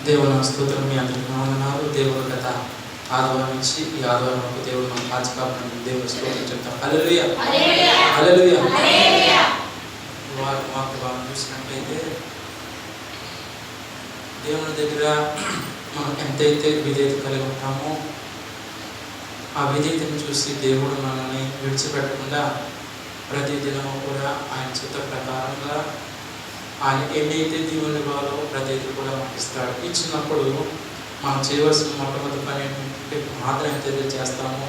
దేవుని స్తోత్రం. మీ అందరికీ వందనాలు. దేవుడు గత ఆదివారం నుంచి ఈ ఆదివారం వరకు దేవుడు మనం కాచి కాపాడిన దేవుని స్తోత్రం చెప్తాం. హల్లెలూయా హల్లెలూయా. వాక్య భాగం చూసినట్లయితే దేవుని దగ్గర మనం ఎంతైతే విధేయత కలిగి ఉంటామో ఆ విధేయతను చూసి దేవుడు మనల్ని విడిచిపెట్టకుండా ప్రతి దినము కూడా ఆయన చిత్త ప్రకారంగా ఆయన ఎన్నైతే దీవులు ఇవ్వాలో ప్రతిదీ కూడా మనకి ఇస్తాడు. ఇచ్చినప్పుడు మనం చేయవలసిన మొట్టమొదటి పని ఏంటంటే ప్రార్థన ఎంతైతే చేస్తామో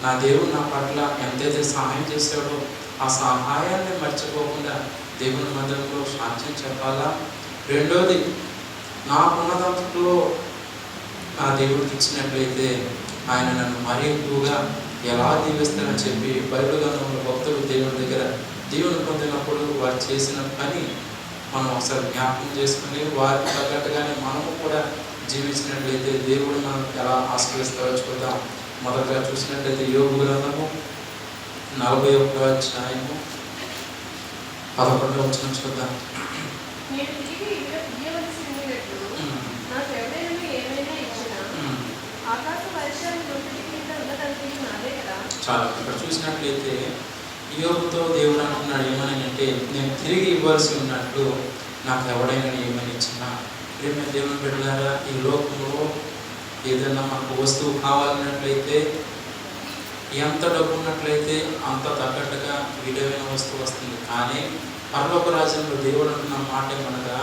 నా దేవుడు నా పట్ల ఎంతైతే సహాయం చేశాడో ఆ సహాయాన్ని మర్చిపోకుండా దేవుని మందిరంలో సాక్ష్యం చెప్పాలా. రెండోది నాకున్నదంతలో నా దేవుడికి ఇచ్చినట్లయితే ఆయన నన్ను మరీ ఎక్కువగా ఎలా దీవిస్తానని చెప్పి బైబిల్ గ్రంథంలో భక్తులు దేవుని దగ్గర దీవుని పొందినప్పుడు వారు చేసిన పని మనం ఒకసారి జ్ఞాపకం చేసుకుని వారికి తగ్గట్టుగానే మనము కూడా జీవించినట్లయితే దేవుడు మనం ఎలా ఆశీర్వదిస్తారో చూద్దాం. మొదటగా చూసినట్లయితే యోబు గ్రంథము 41వ అధ్యాయము 11వ వచనం చూద్దాం. చాలా ఇక్కడ చూసినట్లయితే యోబుతో దేవుడు అంటున్నాడు ఏమని అంటే, నేను తిరిగి ఇవ్వాల్సి ఉన్నట్లు నాకు ఎవడైనా ఏమని ఇచ్చినా. ప్రేమ దేవుని బిడ్డలారా, ఈ లోకంలో ఏదైనా మనకు వస్తువు కావాలన్నట్లయితే ఎంత డబ్బు ఉన్నట్లయితే అంత తగ్గట్టుగా విలువైన వస్తువు వస్తుంది. కానీ పరలోక రాజ్యంలో దేవుడు అంటున్న మాట ఏమనగా,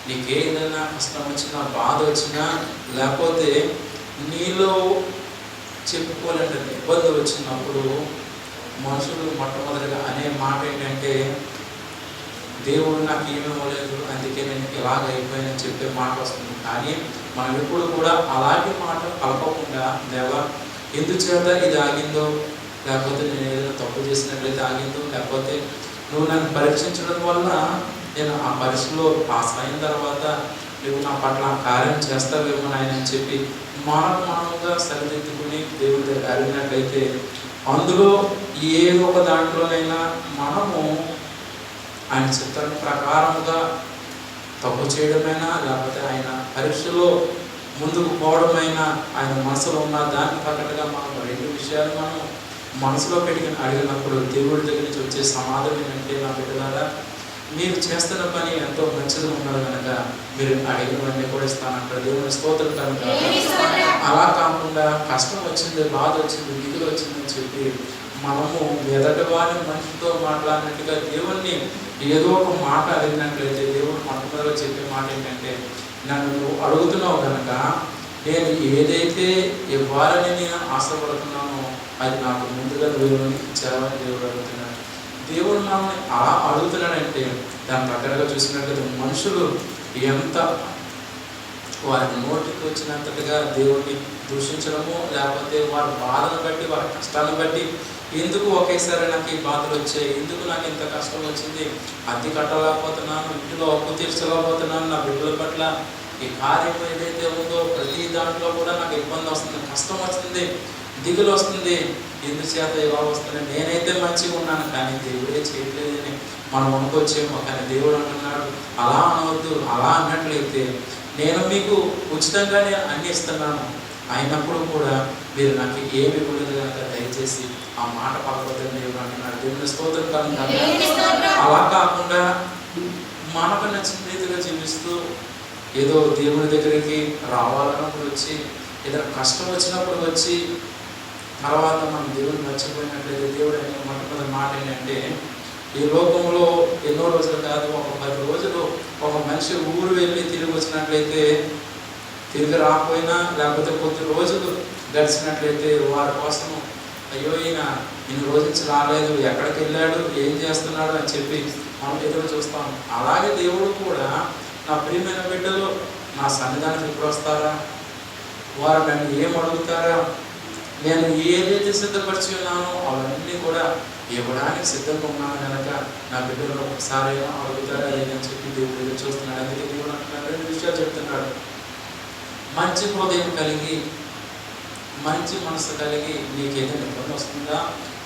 నీకు ఏదైనా కష్టం వచ్చినా బాధ వచ్చినా లేకపోతే నీలో చెప్పుకోవాలంటే ఇబ్బంది వచ్చినప్పుడు మనుషులు మొట్టమొదటిగా అనే మాట ఏంటంటే, దేవుడు నాకు ఏమేమలేదు అందుకే నేను ఇలాగ అయిపోయానని చెప్పే మాట వస్తుంది. కానీ మనం ఎప్పుడు కూడా అలాంటి మాట కలపకుండా, దేవా ఎందుచేత ఇది ఆగిందో, లేకపోతే నేను ఏదైనా తప్పు చేసినట్లయితే ఆగిందో, లేకపోతే నువ్వు నన్ను పరీక్షించడం వల్ల నేను ఆ పరీక్షలో పాస్ అయిన తర్వాత నువ్వు నా పట్ల ఆ కార్యం చేస్తావేమో ఆయన అని చెప్పి మానవుగా సరిదిద్దుకుని దేవుడి దగ్గర అడిగినట్లయితే అందులో ఏదో ఒక దాంట్లోనైనా మనము ఆయన చిత్రం ప్రకారముగా తప్పు చేయడమైనా లేకపోతే ఆయన పరీక్షలో ముందుకు పోవడమైనా ఆయన మనసులో ఉన్న దానికి తగ్గట్టుగా మనం రెండు విషయాలు మనం మనసులో పెట్టుకుని అడిగినప్పుడు దేవుడి దగ్గర నుంచి వచ్చే సమాధానం ఏంటంటే, నా బిడ్డలారా మీరు చేస్తున్న పని ఎంతో మంచిగా ఉన్నారు కనుక మీరు అడిగినవన్నీ కూడా ఇస్తానంటారు. దేవుని స్తోత్రం కనుక అలా కాకుండా కష్టం వచ్చింది, బాధ వచ్చింది, దిగులు వచ్చిందని చెప్పి మనము ఎదటి వారి మనిషితో మాట్లాడినట్టుగా దేవుణ్ణి ఏదో ఒక మాట అడిగినట్లయితే దేవుడు మొట్టమొదటిగా చెప్పే మాట ఏంటంటే, నన్ను నువ్వు అడుగుతున్నావు కనుక నేను ఏదైతే ఇవ్వాలని నేను ఆశపడుతున్నానో అది నాకు ముందుగా నువ్వు ఇచ్చావని దేవుడు అడుగుతున్నాడు. దేవుడు మనల్ని అలా అడుగుతున్నాడంటే దాని ప్రకారంగా చూసినట్లయితే మనుషులు ఎంత వారి నోటికి వచ్చినంతగా దేవుడిని దూషించడము, లేకపోతే వారి బాధను బట్టి వారి కష్టాలను బట్టి ఎందుకు ఒకేసారి నాకు ఈ బాధలు వచ్చాయి, ఎందుకు నాకు ఇంత కష్టం వచ్చింది, అద్దె కట్టలేకపోతున్నాను, ఇంటిలో అప్పు తీర్చలేకపోతున్నాను, నా బిడ్డల పట్ల ఈ కార్యం ఏదైతే ఉందో ప్రతి దాంట్లో కూడా నాకు ఇబ్బంది వస్తుంది, కష్టం వస్తుంది, దిగులు వస్తుంది, ఎందుచేత ఇలా వస్తుంది, నేనైతే మంచిగా ఉన్నాను కానీ దేవుడే చేయట్లేదని మనం అనుకోవచ్చేమో. కానీ దేవుడు అంటున్నాడు అలా అనవద్దు. అలా అన్నట్లయితే నేను మీకు ఉచితంగానే అన్ని ఇస్తున్నాను, అయినప్పుడు కూడా మీరు నాకు ఏమి ఇవ్వలేదు కనుక దయచేసి ఆ మాట పలకొద్దని దేవుడు అంటున్నాడు. దేవుని స్తోత్రం కనుక అలా కాకుండా మనకు నచ్చిన రీతిగా జీవిస్తూ ఏదో దేవుని దగ్గరికి రావాలన్నప్పుడు వచ్చి ఏదైనా కష్టం వచ్చినప్పుడు వచ్చి తర్వాత మనం దేవుని మర్చిపోయినట్లయితే దేవుడు అనే మొట్టమొదటి మాట ఏంటంటే, ఈ లోకంలో ఎన్నో రోజులు కాదు, ఒక 10 రోజులు ఒక మనిషి ఊరు వెళ్ళి తిరిగి వచ్చినట్లయితే, తిరిగి రాకపోయినా లేకపోతే కొద్ది రోజులు గడిచినట్లయితే వారి కోసం అయ్యో ఈయన ఇన్ని రోజుల నుంచి రాలేదు, ఎక్కడికి వెళ్ళాడు, ఏం చేస్తున్నాడు అని చెప్పి మనం ఎదురు చూస్తాం. అలాగే దేవుడు కూడా నా ప్రియమైన బిడ్డలు నా సన్నిధానికి ఎప్పుడు వస్తారా, వారు నన్ను ఏం అడుగుతారా, నేను ఏదైతే సిద్ధపరిచి ఉన్నానో అవన్నీ కూడా ఇవ్వడానికి సిద్ధంగా ఉన్నాను కనుక నా బిడ్డలు ఒకసారి అడుగుతారా ఏదని చెప్పి దేవుడు ఎదురు చూస్తున్నాడు. అందుకే దేవుడు అంటున్నాడు 2 విషయాలు చెప్తున్నాడు. మంచి హృదయం కలిగి మంచి మనసు కలిగి నీకు ఏదైనా ఇబ్బంది వస్తుందా,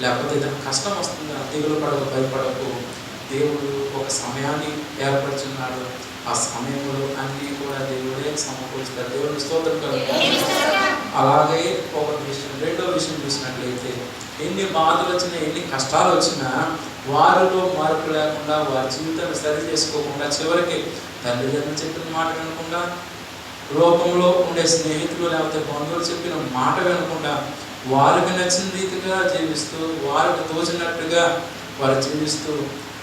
లేకపోతే ఏదైనా కష్టం వస్తుందా, దిగులు పడకు, భయపడకు, దేవుడు ఒక సమయాన్ని ఏర్పరుచున్నాడు. ఆ సమయంలో అన్నీ కూడా దేవుడే సమకూర్చుతాడు. దేవుడికి స్తోత్రం కలుగుతుంది. అలాగే ఒక విషయం, రెండో విషయం చూసినట్లయితే ఎన్ని బాధలు వచ్చినా, ఎన్ని కష్టాలు వచ్చినా వారిలో మార్పు లేకుండా, వారి జీవితాన్ని సరి చేసుకోకుండా, చివరికి తల్లిదండ్రులు చెప్పిన మాట వినకుండా, లోకంలో ఉండే స్నేహితులు లేకపోతే బంధువులు చెప్పిన మాట వినకుండా, వారికి నచ్చిన రీతిగా జీవిస్తూ, వారికి తోచినట్టుగా వారు జీవిస్తూ,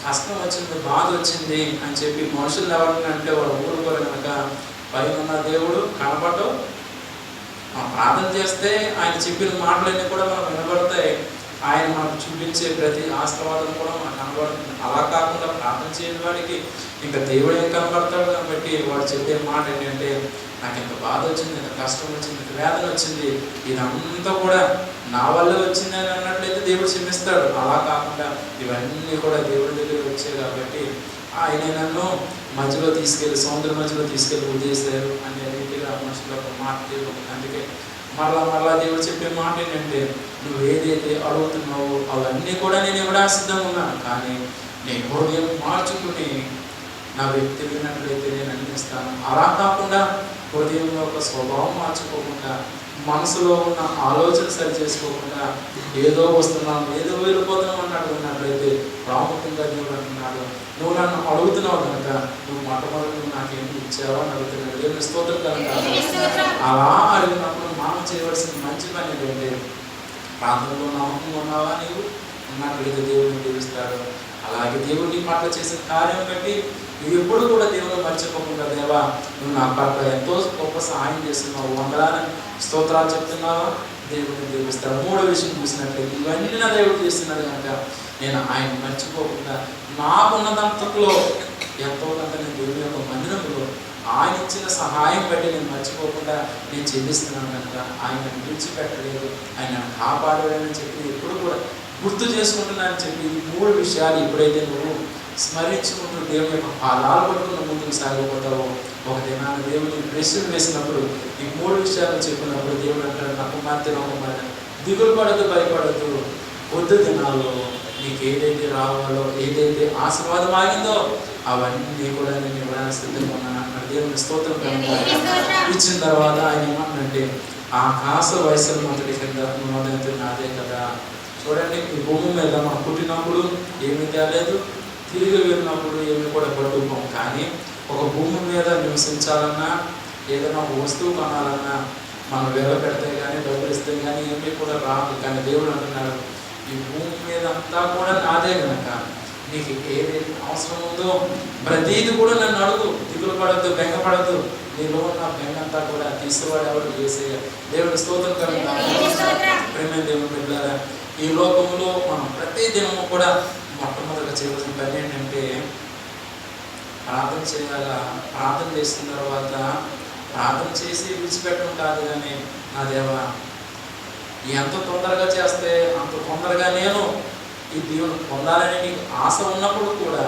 కష్టం వచ్చింది, బాధ వచ్చింది అని చెప్పి మనుషులు ఎవరిని అంటే వాడు ఊరుకోరు కనుక పైన దేవుడు కనపడటం, ప్రార్థన చేస్తే ఆయన చెప్పిన మాటలన్నీ కూడా మనకు వినబడతాయి. ఆయన మనకు చూపించే ప్రతి ఆశీర్వాదం కూడా మనకు కనబడుతుంది. అలా కాకుండా ప్రార్థన చేయని వాడికి ఇంకా దేవుడు ఏం కనబడతాడు. కాబట్టి వాడు చెప్పే మాట ఏంటంటే, నాకు ఇంత బాధ వచ్చింది, ఇంత కష్టం వచ్చింది, ఇంత వేదన వచ్చింది, ఇదంతా కూడా నా వల్ల వచ్చింది అని అన్నట్లయితే దేవుడు క్షమిస్తాడు. అలా కాకుండా ఇవన్నీ కూడా దేవుడి దగ్గర వచ్చాయి కాబట్టి ఆయన నన్ను మధ్యలో తీసుకెళ్ళి, సముద్రం మధ్యలో తీసుకెళ్ళి వదిలేశారు అనే రీతిగా మనుషులు ఒక మాట దేవుడు. అందుకే మరలా దేవుడు చెప్పే మాట ఏంటంటే, నువ్వు ఏదైతే అడుగుతున్నావో అవన్నీ కూడా నేను ఇవ్వడానికి సిద్ధంగా ఉన్నాను, కానీ నేను హృదయం మార్చుకుని నా వ్యక్తి విన్నట్లయితే నేను అందిస్తాను. అలా కాకుండా హృదయంలో ఒక స్వభావం మార్చుకోకుండా, మనసులో ఉన్న ఆలోచన సరి చేసుకోకుండా, ఏదో వస్తున్నాం, ఏదో వెళ్ళిపోతున్నాం అన్నట్టు ఉన్నట్లయితే ప్రాముఖ్యంగా దేవుడు అంటున్నాడు, నువ్వు నన్ను అడుగుతున్నావు కనుక నువ్వు మొట్టమొదటి నాకేమి ఇచ్చావో అని అడుగుతున్నాడు. దేవుని స్తోత్రం కనుక అలా అడిగినప్పుడు మనం చేయవలసిన మంచి పని ఏంటంటే, ప్రాంతంలో నమ్మకంగా ఉన్నావా, నీవు ఉన్నట్లయితే దేవుడిని తెలుస్తాడు. అలాగే దేవుడు నీ పట్ల చేసిన కార్యం బట్టి నువ్వు ఎప్పుడు కూడా దేవుడు మర్చిపోకుండా, దేవా నువ్వు నా పట్ల ఎంతో గొప్ప సహాయం చేస్తున్నావు, వందలాన్ని స్తోత్రాలు చెప్తున్నావా, దేవుడిని దేవుస్తాడు. మూడో విషయం చూసినట్లయితే ఇవన్నీ నా దేవుడు చేస్తున్నాడు కనుక నేను ఆయన మర్చిపోకుండా నాకున్నదంతలో ఎంతో కొంత నేను దేవుని యొక్క మందిరంలో ఆయన ఇచ్చిన సహాయం బట్టి నేను మర్చిపోకుండా నేను చెల్లిస్తున్నాను కనుక ఆయన విడిచిపెట్టలేదు, ఆయన కాపాడలేదని చెప్పి ఎప్పుడు కూడా గుర్తు చేసుకుంటున్నానని చెప్పి ఈ మూడు విషయాలు ఎప్పుడైతే నువ్వు స్మరించుకుంటూ దేవుని యొక్క పాదాలు పట్టుకున్న ముందుకు సాగిపోతావో, ఒక దినాన్ని దేవుని ప్రశ్నలు వేసినప్పుడు ఈ మూడు విషయాలు చెప్పినప్పుడు దేవుడు అంటాడు, నా కుమార్తె నా కుమార్తె దిగులు పడదు, భయపడద్దు, కొద్ది దినాల్లో నీకు ఏదైతే రావాలో, ఏదైతే ఆశీర్వాదం ఆగిందో అవన్నీ కూడా నేను ఇవ్వడానికి సిద్ధంగా ఉన్నాను అన్నాడు. దేవుని స్తోత్రం ఇచ్చిన తర్వాత ఆయన ఏమంటే, ఆకాశ వయసులో మొదటి కింద మొదటి నాదే కదా. చూడండి, ఈ భూమి మీద మనం పుట్టినప్పుడు ఏమీ తేలేదు, తిరిగి వెళ్ళినప్పుడు ఏమి కూడా పట్టుకోం. కానీ ఒక భూమి మీద నివసించాలన్నా, ఏదైనా ఒక వస్తువు కొనాలన్నా మనం వేల పెడితే కానీ, డబ్బులు ఇస్తే కానీ ఏమీ కూడా రాదు. కానీ దేవుడు అంటున్నాడు, ఈ భూమి మీద అంతా కూడా నాదే కనుక నీకు ఏదైతే అవసరం ఉందో ప్రతీది కూడా నన్ను అడుగు, దిగులు పడద్దు, బెంగపడద్దు, నీలో ఉన్న బెంగంతా కూడా తీసేవాడు ఎవరు, చేసేయ. దేవుడి స్తోత్రం కలుగుతాడు. ప్రేమ దేవుని బిడ్డలారా, ఈ లోకంలో మనం ప్రతి దినము కూడా మొట్టమొదటిగా చేయవలసిన పని ఏంటంటే ప్రార్థన చేయాలా. ప్రార్థన చేసిన తర్వాత ప్రార్థన చేసి విడిచిపెట్టడం కాదు, కానీ నా దేవా ఎంత తొందరగా చేస్తే అంత తొందరగా నేను ఈ దీవెన పొందాలని నీకు ఆశ ఉన్నప్పుడు కూడా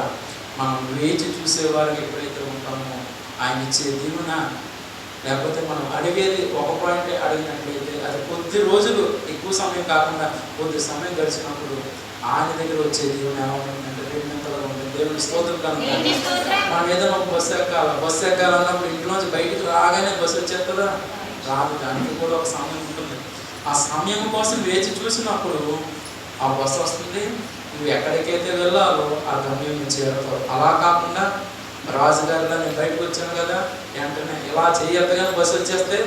మనం వేచి చూసేవారికి ఎప్పుడైతే ఉంటామో ఆయన ఇచ్చే దీవెన, లేకపోతే మనం అడిగేది ఒక పాయింట్ అడిగినట్లయితే అది కొద్ది రోజులు, ఎక్కువ సమయం కాకుండా కొద్ది సమయం గడిచినప్పుడు ఆయన దగ్గర వచ్చే దీవెన ఎలా ఉంటుందంటే రెండింతగా ఉంటుంది. దేవుని స్తోత్రం కనుక మనం ఏదైనా బస్సు ఎక్కాలన్నప్పుడు ఇంట్లోంచి బయటకు రాగానే బస్సు వచ్చేస్తుందా, రాదు. దానికి కూడా ఒక సమయం ఉంటుంది. ఆ సమయం కోసం వేచి చూసినప్పుడు ఆ బస్సు వస్తుంది, నువ్వు ఎక్కడికైతే వెళ్ళాలో ఆ గమ్యం నుంచి చేరుతావు. అలా కాకుండా రాజుగారిలో నేను బయటకు వచ్చాను కదా, వెంటనే ఇలా చేయత్తగానే బస్సు వచ్చేస్తే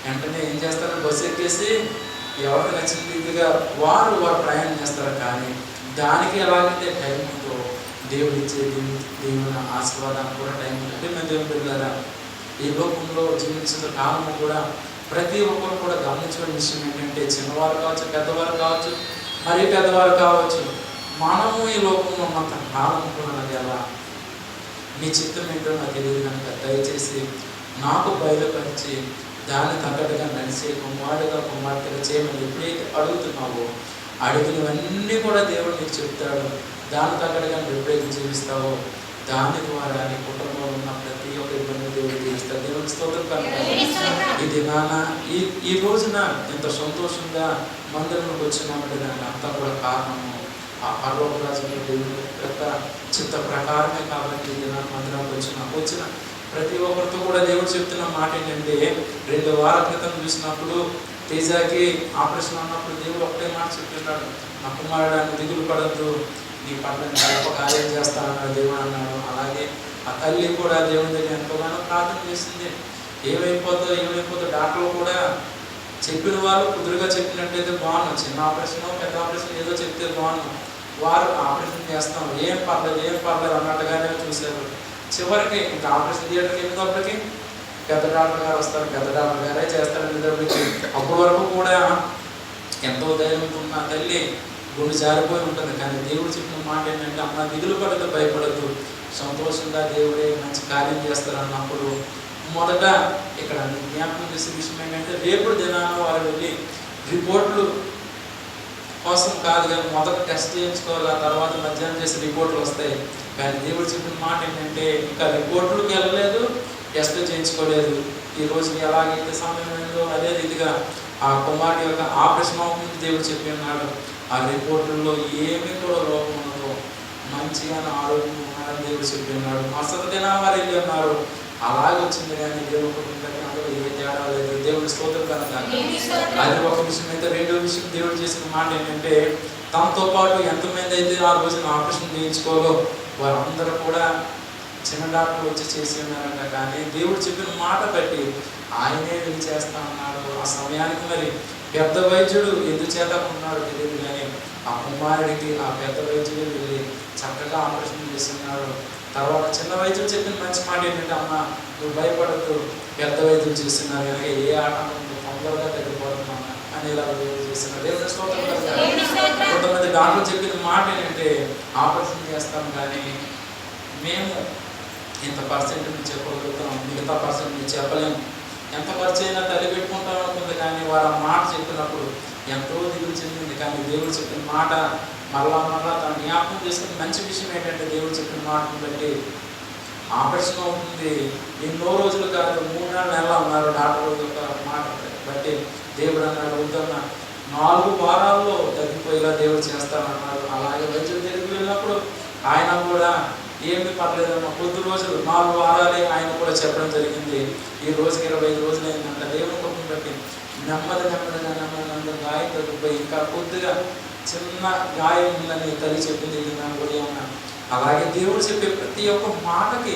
వెంటనే ఏం చేస్తారు, బస్సు ఎక్కేసి ఎవరికి నచ్చిన రీతిగా వారు ప్రయాణం చేస్తారు. కానీ దానికి ఎలాగైతే టైం ఉందో దేవుడు ఇచ్చే దేవుని ఆశీర్వాదానికి కూడా టైం ఉంటే మేము దేవుని బిడ్డలారా, ఈ లోకంలో జీవించిన కాలము కూడా ప్రతి ఒక్కరు కూడా గమనించిన విషయం ఏంటంటే, చిన్నవారు కావచ్చు, పెద్దవారు కావచ్చు, మరీ పెద్దవారు కావచ్చు, మనము ఈ లోకంలో ఉన్నంత కాలం కూడా ఎలా నీ చిత్తం ఏంటో నాకు తెలియదు కనుక దయచేసి నాకు బయలుపరిచి దాన్ని తగ్గట్టుగా నడిచే కుమార్తెగా చేయమని ఎప్పుడైతే అడుగుతున్నావో అడిగినవన్నీ కూడా దేవుడు నీకు చెప్తాడు. దాన్ని తగ్గట్టుగా నువ్వు ఎప్పుడైతే జీవిస్తావో దాని ద్వారా నీ కుటుంబంలో ఉన్న ప్రతి ఒక్క ఇబ్బంది దేవుడు తీరుస్తాడు. దేవుడికి స్తోత్రం కనుక ఈ దినాన ఈ రోజున ఎంత సంతోషంగా మందిరంలోకి వచ్చినామంటే దానికి అంతా కూడా కారణము ఆ పరలోక రాజ్యంలో దేవుని యొక్క చిత్త ప్రకారమే. కాబట్టి మందిరంలో వచ్చిన ప్రతి ఒక్కరితో కూడా దేవుడు చెప్తున్న మాట ఏంటంటే, 2 వారాల క్రితం చూసినప్పుడు తేజాకి ఆపరేషన్ అన్నప్పుడు దేవుడు ఒకటే మాట చెప్తున్నాడు, నా కుమారుడు దిగులు పడద్దు, నీ పట్ల గొప్ప కార్యం చేస్తానన్నాడు దేవుడు అన్నాడు. అలాగే ఆ తల్లి కూడా దేవుని దగ్గర ఎంతగానో ప్రార్థన చేసింది. ఏమైపోతుందో డాక్టర్లు కూడా చెప్పిన వాళ్ళు కుదురుగా చెప్పినట్టయితే బాగున్నాం, చిన్న ఆపరేషన్ పెద్ద ఆపరేషన్ ఏదో చెప్తే బాగున్నాం, వారు ఆపరేషన్ చేస్తాం ఏం పర్లేదు అన్నట్టుగానే చూశారు. చివరికి ఇంకా ఆపరేషన్ థియేటర్కి వెళ్ళేటప్పటికి పెద్ద డాక్టర్ గారు వస్తారు, పెద్ద డాక్టర్ గారే చేస్తారు వెళ్ళేటప్పటికి. అప్పటి వరకు కూడా ఎంతో ధైర్యంతో ఉన్న తల్లి గుండె జారిపోయి ఉంటుంది. కానీ దేవుడు చెప్పిన మాట ఏంటంటే, అమ్మ దిగులు పడద్దు, భయపడద్దు, సంతోషంగా దేవుడే మంచి కార్యం చేస్తారు అన్నప్పుడు మొదట ఇక్కడ జ్ఞాపకం చేసే విషయం ఏంటంటే, రేపు దినాన వారు వెళ్ళి రిపోర్ట్లు కోసం కాదు కానీ మొదట టెస్ట్ చేయించుకోవాలి, ఆ తర్వాత మధ్యాహ్నం చేసే రిపోర్ట్లు వస్తాయి. కానీ దేవుడు చెప్పిన మాట ఏంటంటే, ఇంకా రిపోర్ట్లకు వెళ్ళలేదు, టెస్ట్ చేయించుకోలేదు. ఈ రోజు ఎలాగైతే సమయం అయిందో అదే రీతిగా ఆ కుమారుడి యొక్క ఆపరేషన్ అవుతుంది దేవుడు చెప్పి ఉన్నాడు. ఆ రిపోర్టుల్లో ఏమీ కూడా లోపం ఉండదు, మంచిగా ఆరోగ్యం ఉన్నాడని దేవుడు చెప్పి ఉన్నాడు. మరుసటి దినాన వారు వెళ్ళి ఉన్నారు, అలాగే వచ్చింది. కానీ దేవుడు అందులో ఏ తేడా లేదు. దేవుడి స్తోత్రం కనుక అది ఒక విషయం అయితే. రెండో విషయం దేవుడు చేసిన మాట ఏంటంటే, తనతో పాటు ఎంతమంది అయితే ఆ రోజున ఆపరేషన్ చేయించుకోవాలో వారందరూ కూడా చిన్న డాక్టర్లు వచ్చి చేసి ఉన్నారంట. కానీ దేవుడు చెప్పిన మాట బట్టి ఆయనే వెళ్ళి చేస్తా ఉన్నాడు. ఆ సమయానికి మరి పెద్ద వైద్యుడు ఎందుచేత ఉన్నాడు తెలియదు, కానీ ఆ కుమారుడికి ఆ పెద్ద వైద్యుడు వెళ్ళి చక్కగా ఆపరేషన్ చేస్తున్నాడు. తర్వాత చిన్న వైద్యులు చెప్పిన మంచి మాట ఏంటంటే, అమ్మ నువ్వు భయపడద్దు, పెద్ద వైద్యులు చేస్తున్నారు కనుక ఏ ఆటంకం తొందరగా తగ్గిపోతున్నాం అని ఇలా చేస్తున్నారు. దేవుని స్తోత్రం. కొంతమంది డాక్టర్లు చెప్పిన మాట ఏంటంటే, ఆపరేషన్ చేస్తాం కానీ మేము ఇంత పర్సెంట్ మేము చెప్పగలుగుతాం, మిగతా పర్సెంట్ మేము చెప్పలేము, ఎంత ఖర్చు అయినా తల్లి పెట్టుకుంటాం అనుకుంది. కానీ వారు ఆ మాట చెప్పినప్పుడు ఎంతో దిగులు చెందింది. కానీ దేవుడు చెప్పిన మాట మరలా తన జ్ఞాపకం చేసుకుని మంచి విషయం ఏంటంటే, దేవుడు చెప్పిన మాటను బట్టి ఆపరేషన్ అవుతుంది. ఎన్నో రోజులు కాదు, 3-4 నెలలు ఉన్నారు డాక్టర్ యొక్క మాట బట్టి. దేవుడు అన్నాడు, వద్దన్న 4 వారాల్లో తగ్గిపోయేలా దేవుడు చేస్తానన్నాడు. అలాగే వైద్యుల దగ్గరికి వెళ్ళినప్పుడు ఆయన కూడా ఏమి పర్లేదన్న, కొద్ది రోజులు 4 వారాలే ఆయన కూడా చెప్పడం జరిగింది. ఈ రోజుకి 25 రోజులు అయిందంట. దేవుని కృపను బట్టి నెమ్మదిగా గాయం తగ్గిపోయి ఇంకా కొద్దిగా చిన్న గాయం ఉందని తల్లి చెప్పింది ఉదయం. అలాగే దేవుడు చెప్పే ప్రతి ఒక్క మాటకి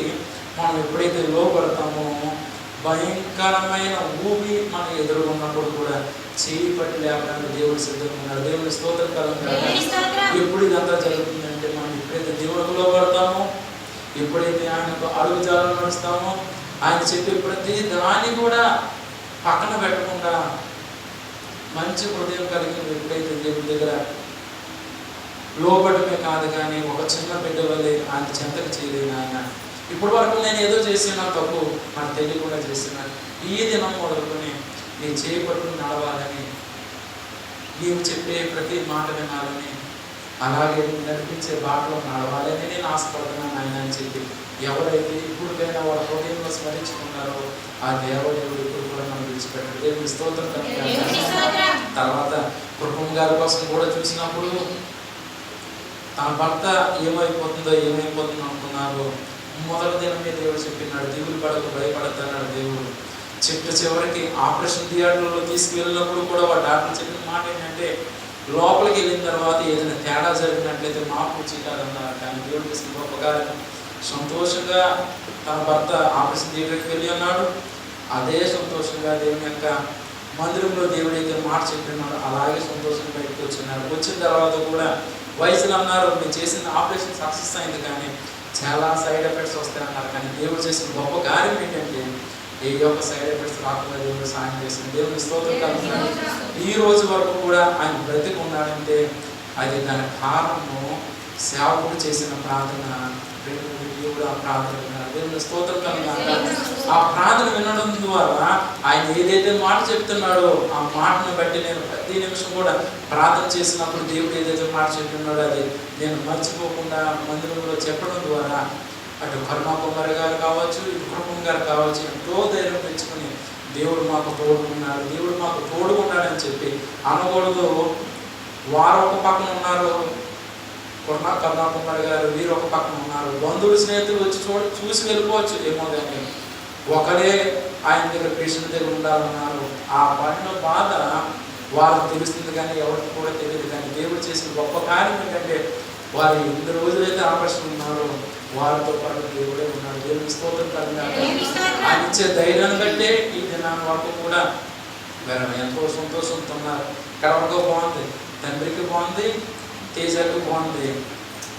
మనం ఎప్పుడైతే లోపడతామో, భయంకరమైన ఊపి మనం ఎదుర్కొన్నప్పుడు కూడా చేయి పట్టి లేకుండా దేవుడు సిద్ధంగా ఉన్నాడు. దేవుని స్తోత్రం కలుగుతాడు. ఎప్పుడు ఇదంతా జరుగుతుందంటే, మనం ఎప్పుడైతే దేవుడికి లోపడతామో, ఎప్పుడైతే ఆయనకు అడుగుజాలను నడుస్తామో, ఆయన చెప్పే ప్రతి దాన్ని కూడా పక్కన పెట్టకుండా మంచి హృదయం కలిగి ఎప్పుడైతే దేవుడి దగ్గర లోబడమే కాదు కానీ ఒక చిన్న బిడ్డ వల్లే ఆయన చెంతకు చేయలేదు. ఆయన ఇప్పటి వరకు నేను ఏదో చేసినా తప్పు నాకు తెలియకుండా చేస్తున్నాను, ఈ దినం మొదలుకొని నీ చేయి పట్టుకుని నడవాలని, నీవు చెప్పే ప్రతి మాట వినాలని, అలాగే నడిపించే బాటలో నడవాలని నేను ఆశపడుతున్నాను ఆయన అని చెప్పి ఎవరైతే ఇప్పుడుకైనా వాళ్ళ హృదయంలో స్మరించుకున్నారో ఆ దేవదేవుడు ఇప్పుడు కూడా మనం విడిచిపెట్టాడు. దేవుని స్తోత్రం. తర్వాత కుటుంబం గారి కోసం కూడా చూసినప్పుడు తన భర్త ఏమైపోతుందో అనుకున్నారు. మొదటి దినమే దేవుడు చెప్పినాడు, దిగులు పడకు, భయపడతాడు దేవుడు. చివరికి ఆపరేషన్ థియేటర్లో తీసుకువెళ్ళినప్పుడు కూడా వాడు డాక్టర్ చెప్పిన మాట ఏంటంటే, లోపలికి వెళ్ళిన తర్వాత ఏదైనా తేడా జరిగినట్లయితే మాకు చీటాలన్నారు. కానీ దేవుడు చేసిన గొప్ప కార్యం, సంతోషంగా తన భర్త ఆపరేషన్ థియేటర్కి వెళ్ళి ఉన్నాడు. అదే సంతోషంగా దేవుని యొక్క మందిరంలో దేవుడు అయితే మాట చెప్పినాడు, అలాగే సంతోషంగా బయటకు వచ్చినాడు. వచ్చిన తర్వాత కూడా వయసులు అన్నారు, మీరు చేసిన ఆపరేషన్ సక్సెస్ అయింది కానీ చాలా సైడ్ ఎఫెక్ట్స్ వస్తాయి అన్నారు. కానీ దేవుడు చేసిన గొప్ప కార్యం ఏంటంటే, ఏ యొక్క సైడ్ ఎఫెక్ట్స్ రాకుండా దేవుడు సాయం చేసింది. దేవుని స్తోత్రం కలుగుతున్నాడు. ఈ రోజు వరకు కూడా ఆయన బ్రతికి ఉన్నాడంటే అది దాని కారణము సేవకుడు చేసిన ప్రార్థన. దేవుడు ఆ ప్రార్థన విన్నాడు. దేవుని స్తోత్రం కలుగుతున్నాడు. ఆ ప్రార్థన వినడం ద్వారా ఆయన ఏదైతే మాట చెప్తున్నాడో ఆ మాటను బట్టి నేను ప్రతి నిమిషం కూడా ప్రార్థన చేసినప్పుడు దేవుడు ఏదైతే మాట చెప్తున్నాడో అది నేను మర్చిపోకుండా మందిరంలో చెప్పడం ద్వారా అటు కరుణాకుమారి గారు కావచ్చు, ఇటు కుటుంబం గారు కావచ్చు, ఎంతో ధైర్యం పెంచుకొని దేవుడు మాకు తోడుకున్నాడు, దేవుడు మాకు తోడుకున్నాడని చెప్పి అనకూడదు. వారు ఒక పక్కన ఉన్నారు, కరుణాకుమార్ గారు వీరు ఒక పక్కన ఉన్నారు. బంధువులు స్నేహితులు వచ్చి చూసి వెళ్ళిపోవచ్చు ఏమో, కానీ ఒకరే ఆయన దగ్గర పేషెంట్ దగ్గర ఉండాలన్నారు. ఆ పడిన బాధ వారికి తెలుస్తుంది కానీ ఎవరికి కూడా తెలియదు. కానీ దేవుడు చేసిన గొప్ప కార్యం ఏంటంటే వారు 8 రోజులైతే ఆపరేషన్ ఉన్నారు, వారితో పాటు దేవుడే ఉన్నాడు. దేవుని స్తోత్రం కలిగినాడు. ఆయన ఇచ్చే ధైర్యాన్ని బట్టే ఈ దినాన్ని వరకు కూడా ఎంతో సంతోషంతో ఉన్నారు. ఇక్కడ వరకు బాగుంది, తండ్రికి బాగుంది, తేజకు బాగుంది.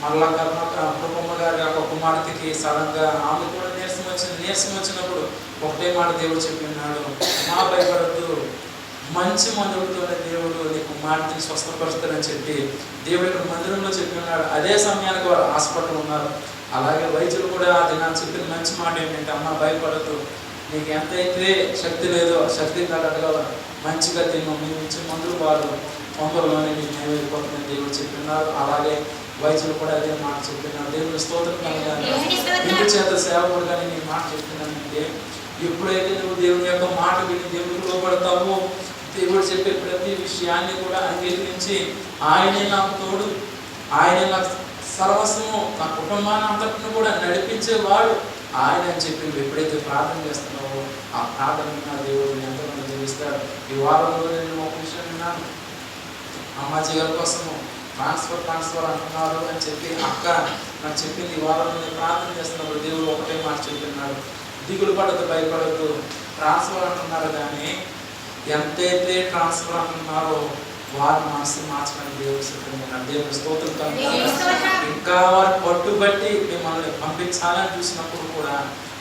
మళ్ళా కుటుంబ గారి యొక్క కుమార్తెకి సడన్గా ఆమె కూడా నీరసం వచ్చింది. నీరసం వచ్చినప్పుడు ఒకటే మాట దేవుడు చెప్పినాడు, మా భయపడద్దు, మంచి మందులతోనే దేవుడు నీ కుమార్తెని స్వస్థపరుస్తారని చెప్పి దేవుడు ఇక్కడ మందిరంలో చెప్పి ఉన్నాడు. అదే సమయానికి వారు హాస్పిటల్ ఉన్నారు. అలాగే వైద్యులు కూడా అది నాకు చెప్పిన మంచి మాట ఏంటంటే, అమ్మ భయపడద్దు, నీకు ఎంతైతే శక్తి లేదో శక్తి తగ్గట్టుగా మంచిగా తిన్నాం, మేము ఇచ్చే మందులు వారు తొందరలోనే నీకు నైవేద్యపోతుందని దేవుడు చెప్పినారు. అలాగే వైద్యులు కూడా అదే మాట చెప్పినారు. దేవుని స్తోత్రం కలగాలి. ఇంటి చేత సేవకుడు కానీ నీ మాట చెప్తున్నానంటే, ఎప్పుడైతే నువ్వు దేవుని యొక్క మాట విని దేవుడికి లోపడతావో దేవుడు చెప్పే ప్రతి విషయాన్ని కూడా అంగీకరించి ఆయనే నాకు తోడు, ఆయనే నాకు సర్వస్వము, నా కుటుంబాన్ని అంతటిని కూడా నడిపించేవాడు ఆయన అని చెప్పి నువ్వు ఎప్పుడైతే ప్రార్థన చేస్తున్నావో ఆ ప్రార్థన నా దేవుడు ఎంతమంది జీవిస్తాడు. ఈ వారంలో నేను ఒక విషయం విన్నాను, అమ్మాజీ గారి కోసము ట్రాన్స్ఫర్ అంటున్నారు అని చెప్పి అక్క నాకు చెప్పింది. ఈ వారంలో నేను ప్రార్థన చేస్తున్నప్పుడు దేవుడు ఒకటే మాట చెప్పినాడు, దిగులు పడద్దు, భయపడద్దు, ట్రాన్స్ఫర్ అంటున్నారు కానీ ఎంతైతే ట్రాన్స్ఫర్ అంటున్నారో వారి మనసు మార్చడానికి దేవుడు సిద్ధంగా దేవుడు స్తోత్రం కలుగుతారు. ఇంకా వారు పట్టుబట్టి మిమ్మల్ని పంపించాలని చూసినప్పుడు కూడా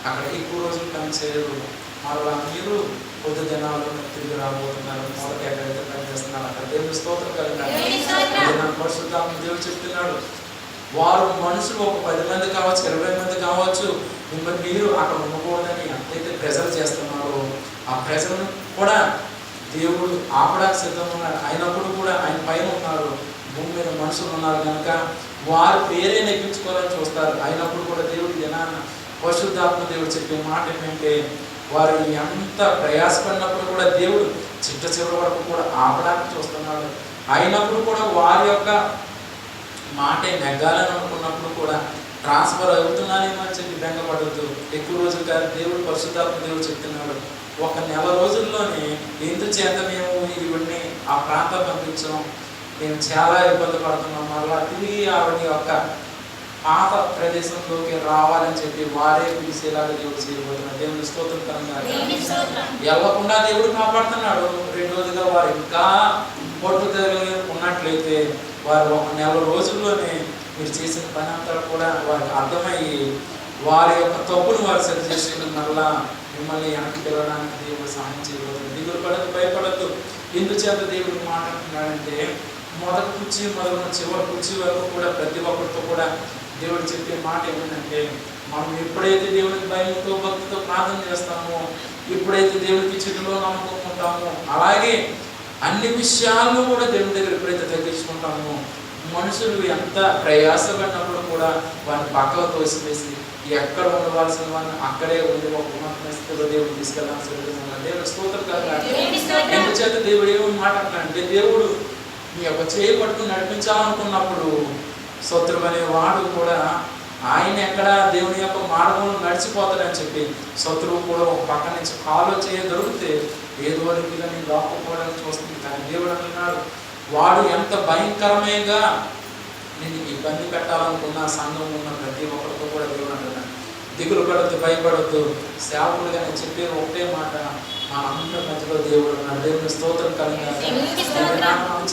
అక్కడ ఎక్కువ రోజులు పని చేయరు. మరలా మీరు కొద్ది దినాలు తిరిగి రాబోతున్నారు. మొదటి ఎక్కడైతే పని చేస్తున్నారు అక్కడ దేవుడు స్తోత్రం కలుగుతారు. పరిశుద్ధాత్మ దేవుడు చెప్తున్నాడు, వారు మనుషులు ఒక 10 మంది కావచ్చు, 20 మంది కావచ్చు, మిమ్మల్ని మీరు అక్కడ ఉండకూడదని ఎంతైతే ప్రెజర్ చేస్తున్నారో ఆ ప్రెజర్ను కూడా దేవుడు ఆపడానికి సిద్ధంగా ఉన్నాడు. అయినప్పుడు కూడా ఆయన పైన ఉన్నారు, భూమి మీద మనుషులు ఉన్నారు కనుక వారు పేరే నెగ్గించుకోవాలని చూస్తారు. అయినప్పుడు కూడా దేవుడి దినాన్న పరిశుద్ధాత్మ దేవుడు చెప్పే మాట ఏంటంటే, వారు ఎంత ప్రయాసపడినప్పుడు కూడా దేవుడు చిట్ట చివరి వరకు కూడా ఆపడానికి చూస్తున్నాడు. అయినప్పుడు కూడా వారి యొక్క మాటే నెగ్గాలని అనుకున్నప్పుడు కూడా ట్రాన్స్ఫర్ అవుతున్నానేమో అని చెప్పి బెంగపడద్దు. ఎక్కువ రోజులు కాదు, దేవుడు పరిశుద్ధాత్మ దేవుడు చెప్తున్నాడు, 1 నెల రోజుల్లోనే ఎందుచేత మేము ఇవన్నీ ఆ ప్రాంతం పంపించాం, మేము చాలా ఇబ్బంది పడుతున్నాం, మళ్ళా తిరిగి ఆవిడ యొక్క పాత ప్రదేశంలోకి రావాలని చెప్పి వారే పిలిచేలాగా దేవుడు చేయబోతున్నాడు. దేవుని స్తోత్రం కనుక వెళ్ళకుండా దేవుడు కాపాడుతున్నాడు. 2 రోజులుగా వారు ఇంకా పట్టుదల ఉన్నట్లయితే వారు 1 నెల రోజుల్లోనే మీరు చేసిన పని అంతా కూడా వారికి అర్థమయ్యి వారి యొక్క తప్పును వారు సరి చేసి మళ్ళా మిమ్మల్ని వెనక్కి వెళ్ళడానికి దేవుడు సహాయం చేయబోతుంది. దిగులు పడద్దు, భయపడద్దు. ఎందుచేత దేవుడు మాట్లాడుతున్నాడంటే, మొదటి కుర్చీ మొదలు చివరి కుర్చీ వరకు కూడా ప్రతి ఒక్కరితో కూడా దేవుడు చెప్పే మాట ఏమిటంటే, మనం ఎప్పుడైతే దేవుడికి భయంతో భక్తితో ప్రార్థన చేస్తామో, ఎప్పుడైతే దేవుడికి చిట్టులో నమ్మకం ఉంటామో, అలాగే అన్ని విషయాల్లో కూడా దేవుడి దగ్గర ఎప్పుడైతే తగ్గించుకుంటామో, మనుషులు ఎంత ప్రయాసపడినప్పుడు కూడా వారిని పక్కకు తోసివేసి ఎక్కడ ఉండవలసిన వాడిని అక్కడే ఉండి ఒక ఉన్నతమైన స్థితిలో దేవుడు తీసుకెళ్ళాల్సి ఉంటుంది. దేవుడు స్తోత్రం కదా. ఎందుచేత దేవుడు ఏమని మాట్లాడుతున్నాడంటే, దేవుడు మీ యొక్క చేయి పట్టుకుని నడిపించాలనుకున్నప్పుడు శత్రువు అనే వాడు కూడా ఆయన ఎక్కడ దేవుని యొక్క మార్గంలో నడిచిపోతాడని చెప్పి శత్రువు కూడా ఒక పక్క నుంచి కాలో చేయ దొరికితే ఏదో రీతిగా నేను దాక్కుపోవడానికి చూస్తుంది. కానీ దేవుడు అంటున్నాడు, వాడు ఎంత భయంకరమేగా నేను ఇబ్బంది పెట్టాలనుకున్న సంఘం ఉన్న ప్రతి ఒక్కరితో కూడా దేవుడు అంటున్నాడు, దిగులు పడద్దు, భయపడద్దు. సేవకుడుగా నేను చెప్పే ఒకటే మాట, మన అందరి మధ్యలో దేవుడు ఉన్నాడు. దేవుని స్తోత్రం కలిగినాక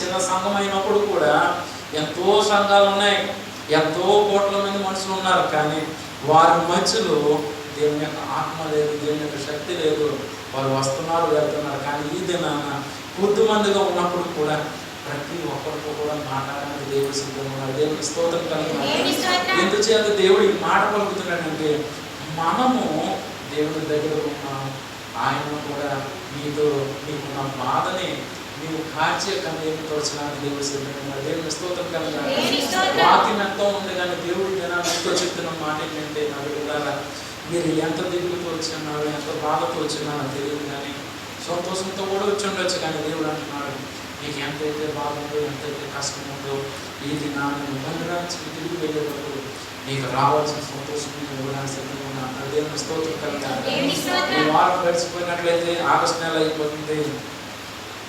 చిన్న సంఘం అయినప్పుడు కూడా ఎంతో సంఘాలు ఉన్నాయి, ఎంతో కోట్ల మంది మనుషులు ఉన్నారు, కానీ వారి మధ్యలో దేవుని యొక్క ఆత్మ లేదు, దేవుని యొక్క శక్తి లేదు. వారు వస్తున్నారు, వెళ్తున్నారు. కానీ ఈ దినాన కొద్ది మందిగా ఉన్నప్పుడు కూడా ప్రతి ఒక్కరితో కూడా మాట్లాడడానికి దేవుడు సిద్ధంగా ఉన్నాడు. దేవునికి స్తోత్రం కలిగినాడు. ఎందుచేత దేవుడు ఈ మాట పలుకుతున్నాడంటే, మనము దేవుడి దగ్గర ఉన్నాం, ఆయన కూడా మీతో మీకున్న బాధని నీవు కార్చే కన్నీరు తోచడానికి దేవుడు సిద్ధంగా ఉన్నాడు. దేవుని స్తోత్రం కలిగినాడు. వాక్యం ఎంతో ఉంది కానీ దేవుడి దినాన్ని ఎంతో చెప్తున్న మాట ఏంటంటే, నా బిడ్డలారా, మీరు ఎంత దిగులుతో వచ్చినారో ఎంత బాధతో వచ్చినారో తెలియదు, కానీ సంతోషంతో కూడా వచ్చి ఉండొచ్చు. కానీ దేవుడు అంటున్నాడు, మీకు ఎంతైతే బాధ ఉందో, ఎంతైతే కష్టం ఉందో, ఈ దినాన్ని నిబంధన తిరిగి వెళ్ళేటప్పుడు నీకు రావాల్సిన సంతోషం ఇవ్వడానికి సిద్ధంగా ఉన్నాను. దేవుని స్తోత్రం కలుగుతాను. ఈ వారం గడిచిపోయినట్లయితే ఆగస్టు నెల అయిపోతుంది,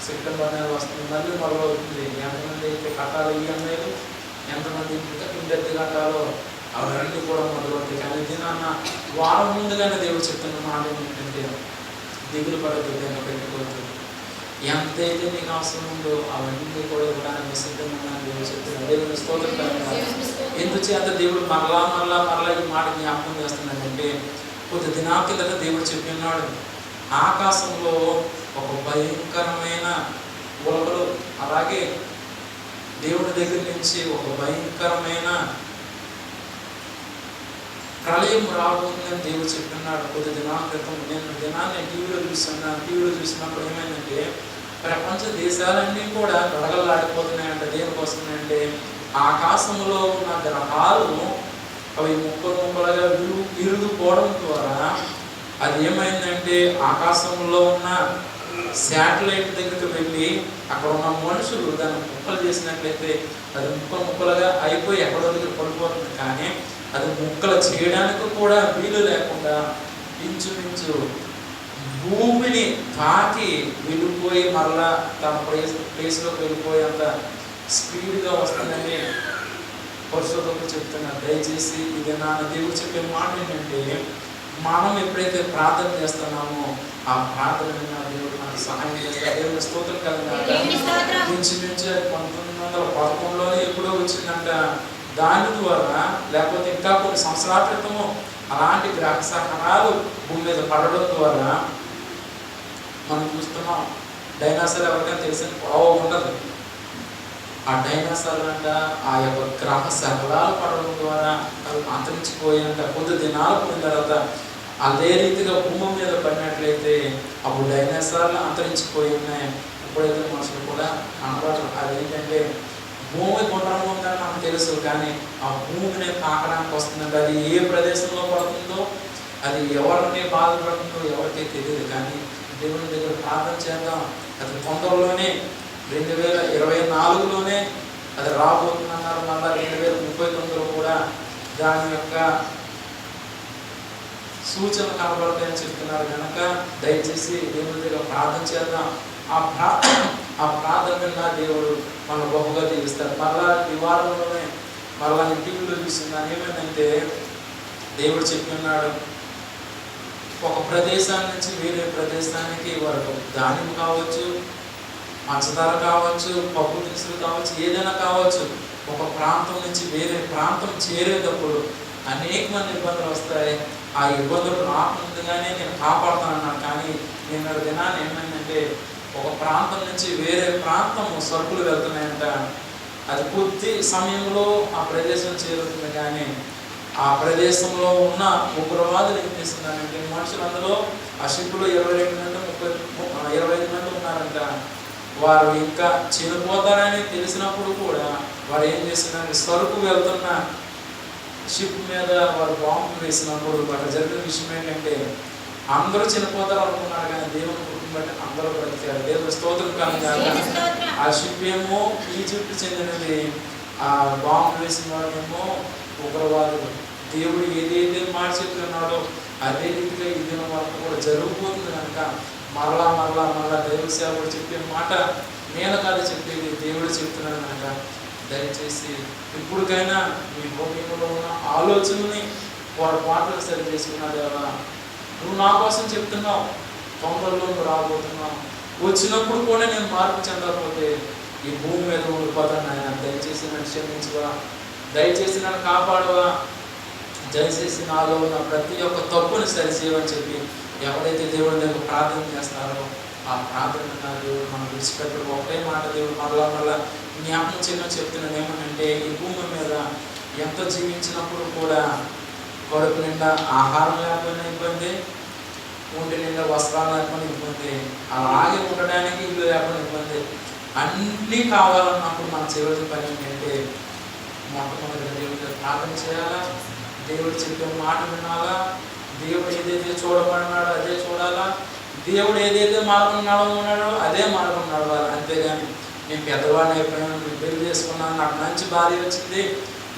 సెప్టెంబర్ నెల వస్తుంది, మళ్ళీ మొదలవుతుంది. ఎంతమంది అయితే కట్టాలి ఈఎంఐలు, ఎంతమంది ఇంటి కట్టాలో అవన్నీ కూడా మొదలవుతాయి. కానీ దినాన్న వారం ముందుగానే దేవుడు చెప్తున్న మాట ఏంటంటే దిగులు పడద్దు, పెట్టుకోవద్దు. ఎంతైతే నీకు అవసరం ఉందో అవన్నీ కూడా ఇవ్వడానికి సిద్ధంగా ఉన్నాను దేవుడు చెప్తున్నాను. దేవుని స్తోత్రం కలుగుతాను. ఎందుచేత దేవుడు మరలా ఈ మాట జ్ఞాపకం చేస్తున్నాడంటే కొద్ది దినాల కిందట దేవుడు చెప్పి ఉన్నాడు, ఆకాశంలో ఒక భయంకరమైన ఉలకలు, అలాగే దేవుడి దగ్గర నుంచి ఒక భయంకరమైన ప్రళయం రాబోతుందని దేవుడు చెప్పినాడు. కొద్ది దినాల క్రితం నేను దినాన్ని టీవీలో చూసినప్పుడు ఏమైందంటే ప్రపంచ దేశాలన్నీ కూడా గడగలాడిపోతున్నాయంట. దేనికోసమంటే ఆకాశంలో ఉన్న గ్రహాలు అవి ముక్కలుగా విరుగుపోవడం ద్వారా అది ఏమైందంటే ఆకాశంలో ఉన్న శాటిలైట్ దగ్గరికి వెళ్ళి అక్కడ ఉన్న మనుషులు దాన్ని ముక్కలు చేసినట్లయితే అది ముక్కలుగా అయిపోయి ఎక్కడో దగ్గర పడిపోతుంది. కానీ అది ముక్కలు చేయడానికి కూడా వీలు లేకుండా ఇంచుమించు భూమిని తాకి వెళ్ళిపోయి మరలా తన ప్లేస్లోకి వెళ్ళిపోయేంత స్పీడ్గా వస్తుందని పరిశోధకులు చెప్తున్నారు. దయచేసి ఇది నా దేవుడు చెప్పే మాట ఏంటంటే మనం ఎప్పుడైతే ప్రార్థన చేస్తున్నామో ఆ ప్రార్థన దేవుడు మనకు సహాయం చేస్తారు. దేవుని స్తోత్రం కలుగుతాడు. ఇంచుమించు 1911లోనే ఎప్పుడో వచ్చిందంట. దాని ద్వారా లేకపోతే ఇంకా కొన్ని సంవత్సరాల క్రితము అలాంటి గ్రహ సహనాలు భూమి మీద పడడం ద్వారా మనం చూస్తున్నాం. డైనాసర్ ఎవరికైనా తెలిసిన ఉండదు. ఆ డైనాసర్లు అంట ఆ యొక్క గ్రహ శకలాలు పడడం ద్వారా అవి అంతరించిపోయాయంట. కొద్ది దినాలు పోయిన తర్వాత అదే రీతిగా భూమి మీద పడినట్లయితే అప్పుడు డైనాసర్లు అంతరించిపోయి ఉన్నాయి. ఇప్పుడైతే మనుషులు కూడా కనబడరు. అదేంటంటే భూమి గుండ్రంగా ఉందని నాకు తెలుసు, కానీ ఆ భూమిని తాకడానికి వస్తుందంటే అది ఏ ప్రదేశంలో పడుతుందో, అది ఎవరిని బాధపడుతుందో ఎవరికీ తెలియదు. కానీ దేవుని దగ్గర ప్రార్థన చేద్దాం. అది తొందరలోనే 2024లోనే అది రాబోతుందన్నారు. మళ్ళీ 2039లో కూడా దాని యొక్క సూచన కనబడతాయని చెప్తున్నారు. కనుక దయచేసి దేవుని దగ్గర ప్రార్థన చేద్దాం. ఆ ప్రార్థన దేవుడు మన బహుగా దీవిస్తారు. మళ్ళా ఈ వారంలోనే మళ్ళా టీవీలో చూస్తున్నాను. ఏమైందంటే దేవుడు చెప్పి ఉన్నాడు, ఒక ప్రదేశాన్ని నుంచి వేరే ప్రదేశానికి వరకు ధాన్యం కావచ్చు, పంచదార కావచ్చు, పప్పు దినుసులు కావచ్చు, ఏదైనా కావచ్చు, ఒక ప్రాంతం నుంచి వేరే ప్రాంతం చేరేటప్పుడు అనేకమైన ఇబ్బందులు వస్తాయి. ఆ ఇబ్బందులు రాకముందుగానే నేను కాపాడుతానన్నాను. కానీ నేను దినాన్ని ఏమైందంటే ఒక ప్రాంతం నుంచి వేరే ప్రాంతం సరుకులు వెళ్తున్నాయంట. అది కొద్ది సమయంలో ఆ ప్రదేశం చేరుతుంది. కానీ ఆ ప్రదేశంలో ఉన్న ఉగ్రవాదులు ఏం చేస్తున్నారంటే మనుషులు అందులో ఆ షిప్లో 22 మంది 25 మంది ఉన్నారంట. వారు ఇంకా చనిపోతారని తెలిసినప్పుడు కూడా వారు ఏం చేస్తున్నారంటే సరుకు వెళ్తున్న షిప్ మీద వారు బాంబు వేసినప్పుడు అక్కడ జరిగిన విషయం ఏంటంటే అందరూ చనిపోతారు అనుకున్నారు, కానీ దేవుని కృపను బట్టి అందరూ బ్రతికారు. దేవుని స్తోత్రం కలుగుగాక. ఆ షిప్ ఏమో ఈజిప్ట్ చెందినది, ఆ బాంబు వేసిన వాడేమో ఉగ్రవాదులు. దేవుడు ఏదైతే మాట చెప్తున్నాడో అదే రీతిగా ఈ దినం వరకు కూడా జరుగుతుంది. కనుక మరలా దేవుడి సేవకుడు చెప్పే మాట నేను కాదు చెప్పేది, దేవుడు చెప్తున్నాడు. కనుక దయచేసి ఇప్పటికైనా మీ భూమిలో ఉన్న ఆలోచనని వాడు పాటలు సరి చేసుకున్నాడు. దేవా నువ్వు నా కోసం చెప్తున్నావు, తొందరలో నువ్వు రాబోతున్నావు, వచ్చినప్పుడు కూడా నేను మార్పు చెందకపోతే ఈ భూమి మీద ఉండిపోతాను. ఆయన దయచేసి నన్ను క్షమించువా, దయచేసి నన్ను కాపాడువా, దయచేసి నాలో ఉన్న ప్రతి ఒక్క తప్పుని సరిచేయమని చెప్పి ఎవరైతే దేవుడి దగ్గర ప్రార్థన చేస్తారో ఆ ప్రార్థన దేవుడు మనం విడిచిపెట్టడు. ఒకటే మాట దేవుడు మరలా జ్ఞాపకం చేయమని చెప్తున్నాను. ఏమనంటే ఈ భూమి మీద ఎంత జీవించినప్పుడు కూడా కడుపు నిండా ఆహారం లేకపోయినా ఇబ్బంది, ఒంటి నిండా వస్త్రాలు లేకపోయినా ఇబ్బంది, అలాగే ఉండడానికి ఇల్లు లేకపోయినా ఇబ్బంది, అన్నీ కావాలన్నప్పుడు మన చివరి పని ఏంటంటే మొట్టమొదటిగా దేవుడికి ప్రార్థన చేయాలా, దేవుడు చెప్పే మాట వినాలా, దేవుడు ఏదైతే చూడమన్నాడో అదే చూడాలా, దేవుడు ఏదైతే మార్గం నడవమన్నాడో అదే మార్గం నడవాలి. అంతేగాని నేను పెద్దవాడిని అయిపోయాను, నేను పెళ్లి చేసుకున్నాను, నాకు మంచి భార్య వచ్చింది,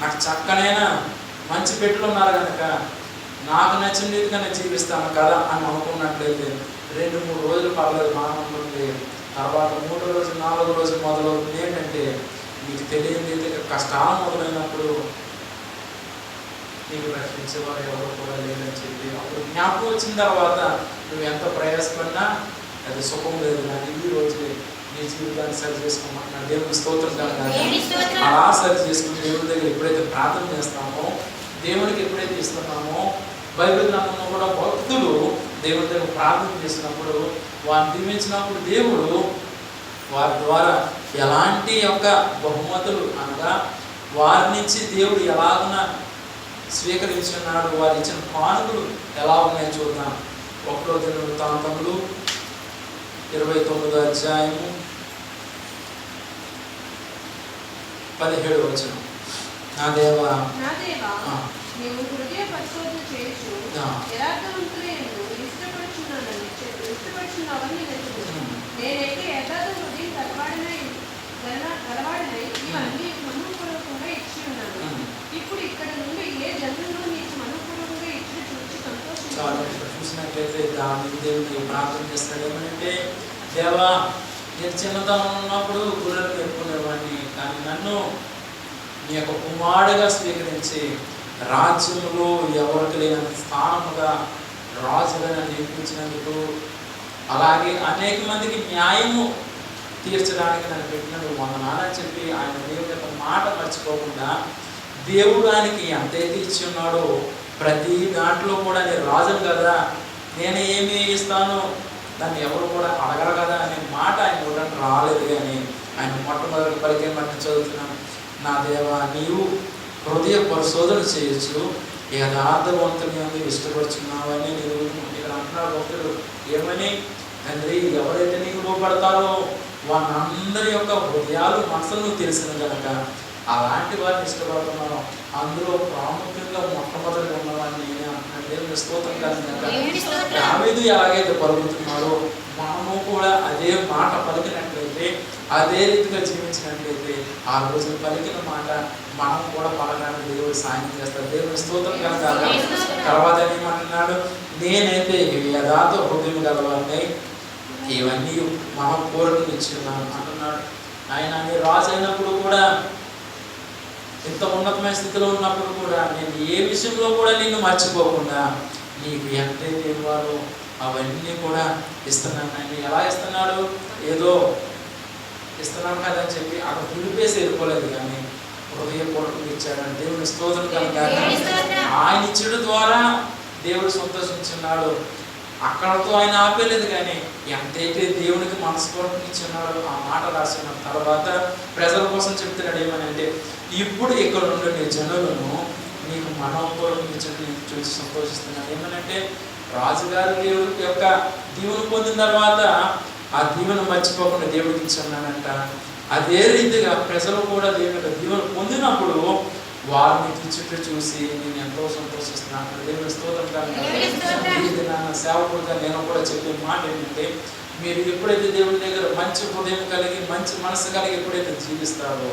నాకు చక్కనైనా మంచి పెట్టులు ఉన్నారు కనుక నాకు నచ్చిన రీతిగా నేను జీవిస్తాను కదా అని అనుకున్నట్లయితే 2-3 రోజులు పర్లేదు మానవుతుంది. తర్వాత 3వ రోజు 4వ రోజు మొదలవుతుంది ఏంటంటే నీకు తెలియని రీతిగా కష్టాలు మొదలైనప్పుడు నీకు రక్షించేవారు ఎవరు కూడా లేదని చెప్పి అప్పుడు జ్ఞాపకం వచ్చిన తర్వాత నువ్వు ఎంత ప్రయాసపడినా అది సుఖం లేదు. కానీ ఈ రోజు నీ జీవితాన్ని సరి చేసుకోమంటున్నాడు. దేవుని స్తోత్రం కనుక అలా సరి చేసుకుని దేవుని దగ్గర ఎప్పుడైతే ప్రార్థన చేస్తామో, దేవునికి ఎప్పుడైతే ఇస్తున్నామో, బైబిల్ గ్రంథంలో కూడా భక్తులు దేవుని దగ్గర ప్రార్థన చేసినప్పుడు వారిని దీవించినప్పుడు దేవుడు వారి ద్వారా ఎలాంటి యొక్క బహుమతులు అనగా వారి నుంచి దేవుడు ఎలాగున స్వీకరించున్నాడు, వారు ఇచ్చిన కానుకలు ఎలా ఉన్నాయో చూద్దాం. 1వ దినవృత్తాంతములు 29వ అధ్యాయము 17వ వచనం. నా దేవా నీవు హృదయ పరిశోధన చేయొచ్చు, యథార్థవంతుల యందు ఇష్టపడుచున్నావని నేనైతే యథార్థ హృదయం గలవాడినై ఇవన్నీ మనఃపూర్వకంగా ఇచ్చి ఉన్నాను. ఇప్పుడు ఇక్కడ నుండి ఏ జన్మలో నీకు మనఃపూర్వకంగా ఇచ్చి చూసి సంతోషించాలి. చూసినట్లయితే దావీదు దేవుని ప్రార్థన చేస్తాడు ఏమంటే, దేవా నేను చిన్నతనం ఉన్నప్పుడు గుర్రెలు పెట్టుకునేవాడిని, కానీ నన్ను నీ యొక్క కుమారుడిగా స్వీకరించి రాజ్యంలో ఎవరికి లేనంత స్థానముగా రాజుగా నియమించినందుకు, అలాగే అనేక మందికి న్యాయము తీర్చడానికి నన్ను పెట్టినందుకు వందనాలని చెప్పి ఆయన దేవుని యొక్క మాట మర్చిపోకుండా దేవుడు ఆయనకి ఎంతైతే ఇచ్చి ఉన్నాడో ప్రతి దాంట్లో కూడా నేను రాజును కదా, నేను ఏమి ఇస్తాను దాన్ని ఎవరు కూడా అడగరు కదా అనే మాట ఆయన కూడా రాలేదు. కానీ ఆయన మొట్టమొదటి పలికే మట్టి చదువుతున్నాను. నా దేవా నీవు హృదయ పరిశోధన చేయొచ్చు, యథార్థవంతుని ఇష్టపడుచున్నావని నీవు ఇక్కడ అంటున్నాడు భక్తుడు. ఏమని? తండ్రి ఎవరైతే నీకు లోపడతారో వాళ్ళందరి యొక్క హృదయాలు మనసులను తెలిసిన కనుక అలాంటి వారిని ఇష్టపడుతున్నాను. అందులో ప్రాముఖ్యంగా మొట్టమొదటి ఉన్నవాడిని నేనే అంటున్నాను. దేవుని స్తోత్రం కనుక దావీదు ఎలాగైతే పలుకుతున్నాడో మనము కూడా అదే మాట పలికినట్లయితే, అదే రీతిగా జీవించినట్లయితే ఆ రోజు పలికిన మాట మనం కూడా పలకడానికి దేవుడు సాయం చేస్తాడు. దేవుని స్తోత్రం కనుక తర్వాత ఏమంటున్నాడు? నేనైతే యథార్థ హృదయం గలవాడిని ఇవన్నీ మనఃపూర్వకంగా ఇచ్చున్నాను అంటున్నాడు. ఆయన నీ రాజు అయినప్పుడు కూడా, ఇంత ఉన్నతమైన స్థితిలో ఉన్నప్పుడు కూడా నేను ఏ విషయంలో కూడా నిన్ను మర్చిపోకుండా నీకు ఎంతైతే ఇవ్వాలో అవన్నీ కూడా ఇస్తున్నాను. ఆయన ఎలా ఇస్తున్నాడు? ఏదో ఇస్తున్నాను కదా అని చెప్పి అక్కడ పిలిపేసి వెళ్ళిపోలేదు, కానీ హృదయపూర్వకంగా ఇచ్చాడు. దేవుని స్తోత్రం కనుక ఆయన ఇచ్చడం ద్వారా దేవుడు సంతోషించున్నాడు. అక్కడతో ఆయన ఆపేలేదు, కానీ ఎంతైతే దేవునికి మనస్ఫూర్తిగా ఇచ్చున్నాడు ఆ మాట రాసిన తర్వాత ప్రజల కోసం చెప్తున్నాడు. ఏమని అంటే, ఇప్పుడు ఇక్కడ ఉండే జనులను నీకు మనఃపూర్వకంగా ఇచ్చడం చూసి సంతోషిస్తున్నాడు. ఏమనంటే రాజుగారు దేవుడి యొక్క దీవెన పొందిన తర్వాత ఆ దీవెన మర్చిపోకుండా దేవుడికి ఇచ్చున్నాడంట. అదే రీతిగా ప్రజలు కూడా దేవుని యొక్క దీవెన పొందినప్పుడు వారిని చుట్టూ చూసి నేను ఎంతో సంతోషిస్తున్నాను. దేవుని స్తోత్రం కాదు. నా సేవకుడుగా నేను కూడా చెప్పే మాట ఏంటంటే, మీరు ఎప్పుడైతే దేవుని దగ్గర మంచి హృదయం కలిగి మంచి మనసు కలిగి ఎప్పుడైతే జీవిస్తారో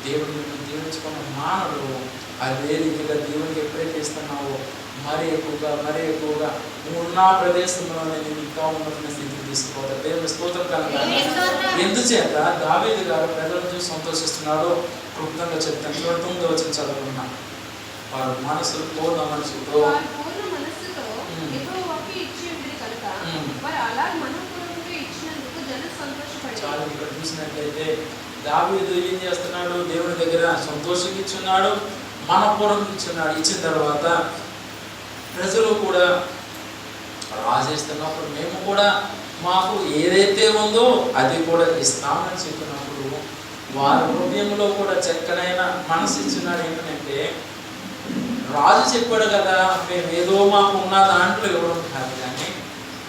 దేవుడు మిమ్మల్ని దీవించుకున్న మానవుడు అదే రీతిగా దేవునికి ఎప్పుడైతే ఇస్తున్నావో మరీ ఎక్కువగా ఉన్న ప్రదేశంలోనే నేను ఇంకా ఉన్నతమైన స్థితికి తీసుకుపోతాను. దేవుని స్తోత్రం కలగాలి. ఎందుచేత దావీదు గారు ప్రజలను చూసి సంతోషిస్తున్నాడు. క్లుప్తంగా చెప్తాను. 9వ వచనం చదువుకున్నా. వారు పూర్ణ మనసుతో చాలా ఇక్కడ చూసినట్లయితే దావీదు ఏం చేస్తున్నాడు? దేవుని దగ్గర సంతోషంగా ఇచ్చున్నాడు, మనపూర్వకంగా ఇచ్చున్నాడు. ఇచ్చిన తర్వాత ప్రజలు కూడా రాజేస్తున్నప్పుడు మేము కూడా మాకు ఏదైతే ఉందో అది కూడా ఇస్తామని చెప్పినప్పుడు వారి హృదయంలో కూడా చక్కనైన మనసు ఇచ్చినాడు. ఏంటంటే రాజు చెప్పాడు కదా, మేము ఏదో మాకు ఉన్న దాంట్లో ఇవ్వడం కాదు, కానీ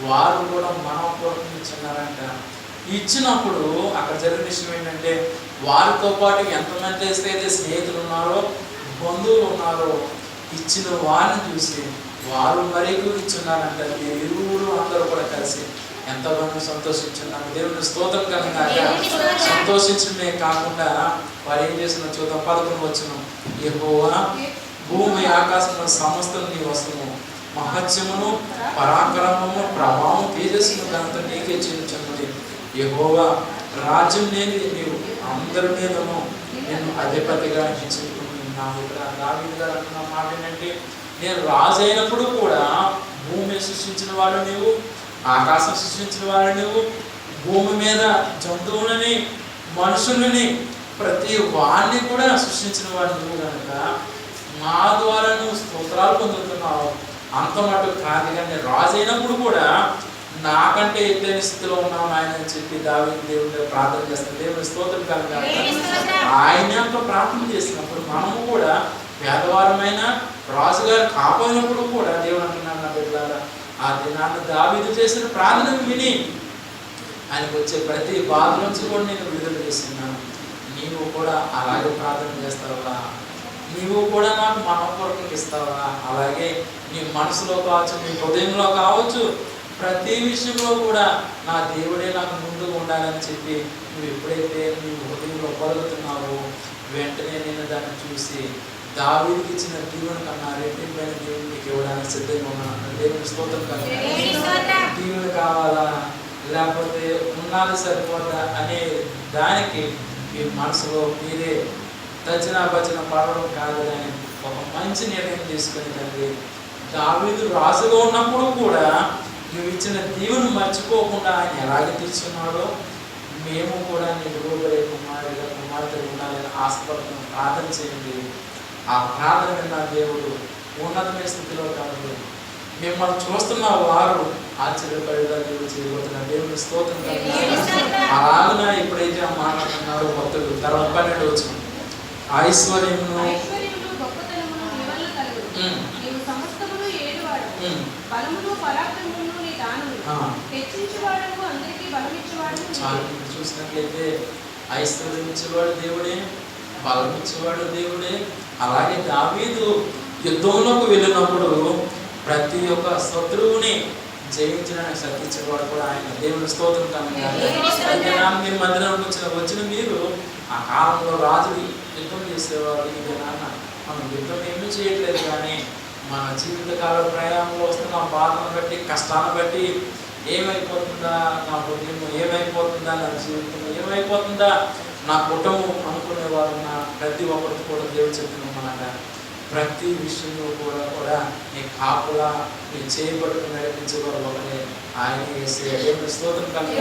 వారు కూడా మనపూర్వకంగా ఇచ్చినారంట. ఇచ్చినప్పుడు అక్కడ జరిగిన విషయం ఏంటంటే, వారితో పాటు ఎంతమంది అయితే స్నేహితులు ఉన్నారో బంధువులు ఉన్నారో ఇచ్చిన వారిని చూసి వారు మరీ ఇచ్చున్నారంట. ఇరువురు అందరూ కూడా కలిసి ఎంతగానో సంతోషించున్నాము. దేవుని స్తోత్రం కనుక సంతోషించడమే కాకుండా వారు ఏం చేసిన చూద్దాం. 11 వచనం, యెహోవా భూమి ఆకాశము సమస్తం నీ వస్తువు, మహత్యమును పరాక్రమము ప్రభావం తేజస్సును ఘనత నీకే చెల్లించున్నది. యెహోవా రాజ్యం లేని నీవు అందరి మీదను నేను అధిపతిగా హెచ్చుకుంటున్నాను. ఇక్కడ దావీదు గారు అంటున్న మాట ఏంటంటే, నేను రాజు అయినప్పుడు కూడా భూమిని సృష్టించిన వాడు నీవు, ఆకాశం సృష్టించిన వాడు నీవు, భూమి మీద జంతువులని మనుషులని ప్రతి వాడిని కూడా సృష్టించిన వాడు నువ్వు కనుక మా ద్వారా నువ్వు స్తోత్రాలు పొందుతున్నావు. అంత మటు కాదు కానీ రాజు అయినప్పుడు కూడా నాకంటే ఎత్తైన స్థితిలో ఉన్నావు ఆయన అని చెప్పి దావీదు దేవుడు ప్రార్థన చేస్తాడు. దేవుని స్తోత్రం కనుక ఆయన యొక్క ప్రార్థన చేసినప్పుడు మనము కూడా పేదవారమైన రాజుగారు కాపోయినప్పుడు కూడా దేవుడు అంటున్నాను, నా బిడ్డలారా ఆ దినాన్ని దావీదు చేసిన ప్రార్థన విని ఆయనకు వచ్చే ప్రతి బాధ నుంచి కూడా నేను విడుదల చేస్తున్నాను. నీవు కూడా అలాగే ప్రార్థన చేస్తావా? నీవు కూడా నాకు మనపూర్వకంగా ఇస్తావా? అలాగే నీ మనసులో కావచ్చు, నీ హృదయంలో కావచ్చు, ప్రతి విషయంలో కూడా నా దేవుడే నాకు ముందుగా ఉండాలని చెప్పి నువ్వు ఎప్పుడైతే నీ హృదయంలో పలుకుతున్నావో వెంటనే నేను దాన్ని చూసి దావీదుకి ఇచ్చిన దీవెన కన్నా రెట్టింపైన దేవునికి ఇవ్వడానికి సిద్ధంగా ఉన్నాను. దేవుని స్తోత్రం కన్నా దీవెన కావాలా లేకపోతే ఉన్నాది సరిపోదా అనే దానికి మీ మనసులో మీరే తచ్చిన భజన పడడం కాదు కానీ ఒక మంచి నిర్ణయం తీసుకుని తండ్రి, దావీదు రాజుగా ఉన్నప్పుడు కూడా నువ్వు ఇచ్చిన దీవెను మర్చిపోకుండా ఆయన ఎలాగే తీర్చున్నాడో మేము కూడా నీ రూపరే కుమారుడిగా కుమార్తె ఉండాలని ఆశపడుతున్న ప్రార్థన చేయండి. ఆ ప్రార్థన విన్న దేవుడు ఉన్నతమైన స్థితిలో కాదు మిమ్మల్ని చూస్తున్న వారు ఆశ్చర్యపడేలా దేవుడు చేయబోతున్నారు. దేవుని స్తోత్రం అలాగన ఎప్పుడైతే మాట్లాడుతున్నారో భక్తుడు. తర్వాత 12 వచ్చిన ఐశ్వర్యమును చూసినట్లయితే ఐశ్వర్యం ఇచ్చేవాడు దేవుడే, బలం ఇచ్చేవాడు దేవుడే. అలాగే దావీదు యుద్ధంలోకి వెళ్ళినప్పుడు ప్రతి ఒక్క శత్రువుని జయించడానికి శక్తించేవాడు కూడా ఆయన. దేవుని స్తోత్రం కనుక మీరు మందిరానికి వచ్చిన మీరు ఆ కాలంలో రాజుని యుద్ధం చేసేవాడు. ఈ దినాన్న మనం యుద్ధం ఏమీ చేయట్లేదు కానీ మన జీవితకాల ప్రయాణంలో వస్తున్న బాధను బట్టి కష్టాన్ని బట్టి ఏమైపోతుందా నా హృదయం, ఏమైపోతుందా నా జీవితం, ఏమైపోతుందా నా కుటుంబం అనుకునేవారు నా ప్రతి ఒక్కరికి కూడా దేవుడు చెప్తున్నామన్నమాట. ప్రతి విషయంలో కూడా నీ కాపులా నీ చేయబడుకుని నడిపించేవారు ఒకటే ఆయన వేసే. దేవుని స్తోత్రం కనుక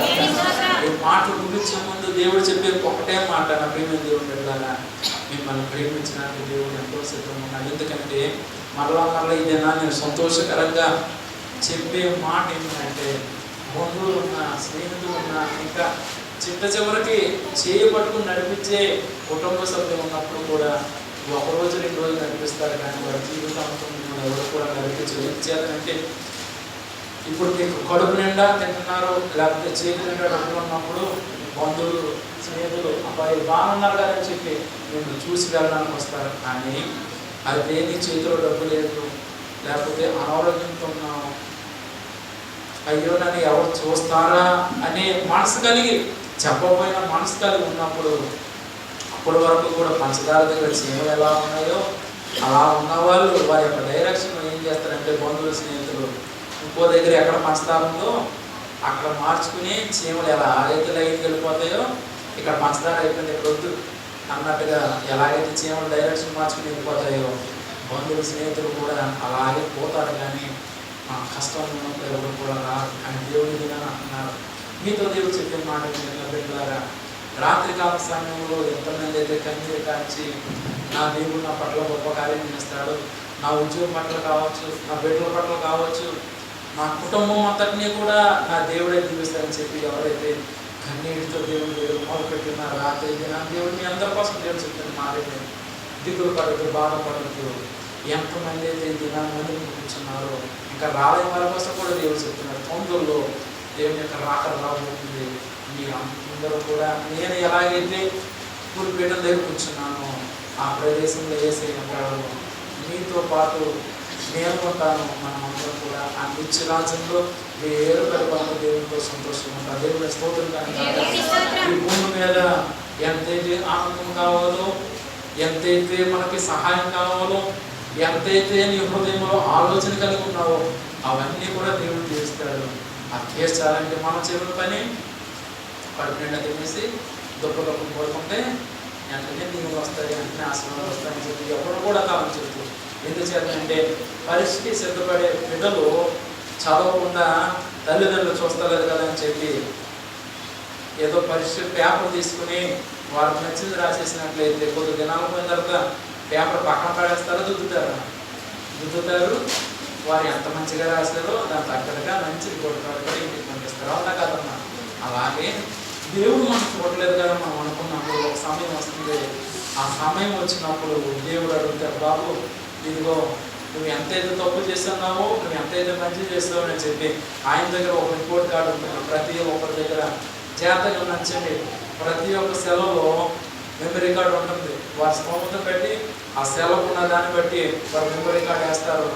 ఈ మాటలు ముగించే ముందు దేవుడు చెప్పే ఒకటే మాట, నా ప్రేమ దేవుడు వెళ్ళాలా మిమ్మల్ని ప్రేమించడానికి దేవుడు ఎంతో సిద్ధంగా ఉన్నాడు. ఎందుకంటే మరలా ఇదేనా నేను సంతోషకరంగా చెప్పే మాట ఏంటంటే, బంధువులు ఉన్నా స్నేహితులు ఉన్నా ఇంకా చిట్ట చివరికి చేయబట్టుకుని నడిపించే కుటుంబ సభ్యులు ఉన్నప్పుడు కూడా 1 రోజు 2 రోజులు నడిపిస్తారు కానీ వారి జీవితంతో ఎవరు కూడా నడిపించలేదు. చేయాలంటే ఇప్పుడు మీకు కడుపు నిండా తింటున్నారు లేకపోతే చేతి నిండా డబ్బులు ఉన్నప్పుడు బంధువులు స్నేహితులు అబ్బాయి బాగున్నారు కదా అని చెప్పి నేను చూసి వెళ్ళడానికి వస్తారు. కానీ అదే నీ చేతిలో డబ్బు లేదు లేకపోతే అనారోగ్యంతో ఉన్నావు, అయ్యో నన్ను ఎవరు చూస్తారా అనే మనసు కలిగి చెప్పబోయిన మనసు కలిగి ఉన్నప్పుడు అప్పటి వరకు కూడా పంచదార దగ్గర చీమలు ఎలా ఉన్నాయో అలా ఉన్నవాళ్ళు వారి యొక్క డైరెక్షన్ ఏం చేస్తారంటే బంధువులు స్నేహితులు ఇంకో దగ్గర ఎక్కడ పంచదార ఉందో అక్కడ మార్చుకుని చీమలు ఎలా ఆరైతే లైన్కి వెళ్ళిపోతాయో ఇక్కడ పంచదార అయిపోయింది ఇక్కడ వద్దు అన్నట్టుగా ఎలాగైతే చీమలు డైరెక్షన్ మార్చుకుని వెళ్ళిపోతాయో బంధువులు స్నేహితులు కూడా అలాగే పోతారు. కానీ కష్టం ఉన్నప్పుడు ఎవరు కూడా రారు అని దేవుడి దినాన్ని అంటున్నారు. మీతో దేవుడు చెప్పే మాట బిడ్డలారా, రాత్రికాల సమయంలో ఎంతమంది అయితే కన్నీరు కాచి నా దేవుడు నా పట్ల గొప్ప కార్యం చేస్తాడు, నా ఉద్యోగం పట్ల కావచ్చు, నా బిడ్డల పట్ల కావచ్చు, నా కుటుంబం అంతటినీ కూడా నా దేవుడే దీవిస్తారని చెప్పి ఎవరైతే కన్నీటితో దేవుడు మొదలుపెట్టిన రాత్రి దిన దేవుడు మీ అందరి కోసం దేవుడు చెప్తున్న మారేది దిగులు పడదు, బాధపడదు. ఎంతమంది అయితే దినాన్ని మంది కూర్చున్నారో ఇంకా రాలేని వారి కోసం కూడా దేవుడు చెప్తున్నారు. తొందరలో దేవుని యొక్క రాక రాబోతుంది. మీరు అందరూ కూడా నేను ఎలాగైతే కూలిపీఠం దగ్గర కూర్చున్నానో ఆ ప్రదేశంలో యేసయ్య ఉంటాడు, మీతో పాటు నేను ఉంటాను. మనం అందరం కూడా ఆ నిత్య రాజ్యంలో వేరు పరిపాలన దేవునితో సంతోషంగా ఉంటారు. దేవుని స్తోత్రం. ఈ భూమి మీద ఎంతైతే ఆనందం కావాలో, ఎంతైతే మనకి సహాయం కావాలో, ఎంతైతే నీ హృదయంలో ఆలోచన కలిగి ఉన్నావో అవన్నీ కూడా దేవుడు తీరుస్తాడు. అది తీర్చాలంటే మనం చేయని పని కడుపు నిండా తినేసి దుప్ప పడుకుంటే వెంటనే నీళ్ళు వస్తాయి, వెంటనే ఆశ్రమాలు వస్తాయని చెప్పి ఎవరు కూడా కాలం చెప్తూ ఎందుచేతంటే పరీక్షకి సిద్ధపడే బిడ్డలు చదవకుండా తల్లిదండ్రులు చూస్తలేదు కదా అని చెప్పి ఏదో పరీక్ష పేపర్ తీసుకుని వారికి నచ్చింది రాసేసినట్లయితే కొద్ది దినాలు పోయిన తర్వాత పేపర్ పక్కన పడేస్తారో దుద్దుతారు. వారు ఎంత మంచిగా రాశారో దాని తగ్గట్టుగా మంచి కొట్టుకాడు కూడా ఇంటికి పంపిస్తారు. అవునా కదమ్మా? అలాగే దేవుడు మనం చూడలేదు కదా మనం అనుకున్నప్పుడు ఒక సమయం వస్తుంది. ఆ సమయం వచ్చినప్పుడు దేవుడు అడుగుతాడు, బాబు ఇదిగో నువ్వు ఎంతైతే తప్పు చేస్తున్నావో, నువ్వు ఎంతైతే మంచి చేస్తావు అని చెప్పి ఆయన దగ్గర ఒక రిపోర్ట్ కార్డు ఉంటుంది. ప్రతి ఒక్కరి దగ్గర జాతకం నచ్చండి, ప్రతి ఒక్క సెలవులో మెమరీ కార్డు ఉంటుంది. వారి స్తోమత పెట్టి ఆ సెలవు ఉన్న దాన్ని బట్టి వారు మెమరీ కార్డు వేస్తారు.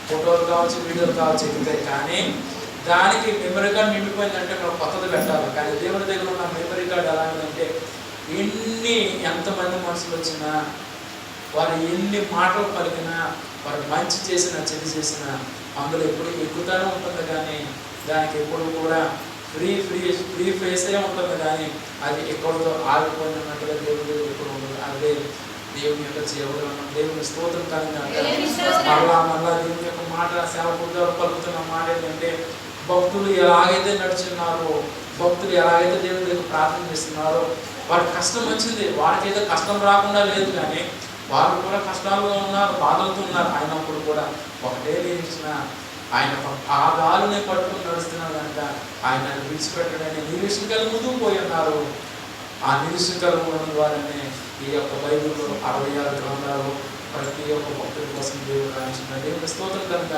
ఫోటోలు కావచ్చు, వీడియోలు కావచ్చు ఎక్కుతాయి. కానీ దానికి మెమరీ కార్డు నిండిపోయిందంటే మనం కొత్తది పెట్టాలి. కానీ దేవుడి దగ్గర ఉన్న మెమరీ కార్డు ఎలాంటిదంటే ఎంతమంది మనుషులు వచ్చినా, వారు ఎన్ని మాటలు పలికినా, వారు మంచి చేసినా చెడు చేసినా అందులో ఎప్పుడు ఎక్కుతూనే ఉంటుంది. కానీ దానికి ఎప్పుడు కూడా ఫ్రీ ఫేసే ఉంటుంది. కానీ అది ఎక్కడితో ఆగిపోయినట్టుగా దేవుడు ఎప్పుడు ఉండదు. అదే దేవుని యొక్క జీవుడు ఉన్నాం. దేవుని స్తోత్రం కలిగిన మళ్ళా దేవుని యొక్క మాట సేవకుడిగా పలుకుతున్న మాట ఏంటంటే భక్తులు ఎలాగైతే నడుచున్నారో, భక్తులు ఎలాగైతే దేవుని దగ్గర ప్రార్థన చేస్తున్నారో, వారికి కష్టం వచ్చింది, వారికైతే కష్టం రాకుండా లేదు. కానీ వారు కూడా కష్టాలుగా ఉన్నారు, బాధలతో ఉన్నారు. అయినప్పుడు కూడా ఒకటే నిరీక్షణ, ఆయన పాదాలనే పట్టుకుని నడుస్తున్నారు కనుక ఆయన విడిచిపెట్టడని నిరీక్షణ కలిగి ముందుకు పోయి ఉన్నారు. ఆ నిరీక్షణ కలిగి ఉన్న వారిని ఈ యొక్క బైబిల్లో 66 గ్రంథాలు ప్రతి ఒక్క భక్తుడి కోసం దేవుడు రాయించిన దేవుని స్తోత్రం కనుక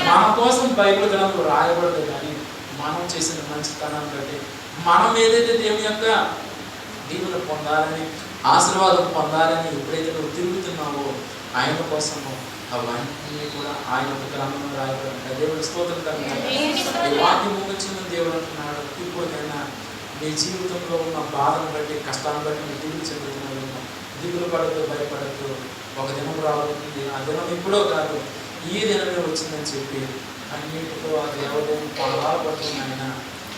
మన కోసం బైబిల్ గ్రంథాలు రాయబడదు. కానీ మనం చేసిన మంచితనాన్ని బట్టి మనం ఏదైతే దేవుని యొక్క దీవులు పొందాలని, ఆశీర్వాదం పొందాలని ఎప్పుడైతే నువ్వు తిరుగుతున్నావో ఆయన కోసము అవన్నీ కూడా ఆయన యొక్క గ్రంథంలో రాయబడి దేవుడి స్తోత్రం కనుక ఈ వాక్యం ముగించిన దేవుడు అంటున్నాడు, ఇప్పుడైనా నీ జీవితంలో ఉన్న బాధను బట్టి, కష్టాన్ని బట్టి నువ్వు దిగులు చెందుతున్నావు. దిగులు పడద్దు, భయపడద్దు. ఒక దినం రాబోతుంది. ఆ దినం ఇప్పుడో కాదు, ఈ దినమే వచ్చిందని చెప్పి అన్నింటితో ఆ దేవదేవుని పాదాలు పడుతుంది. ఆయన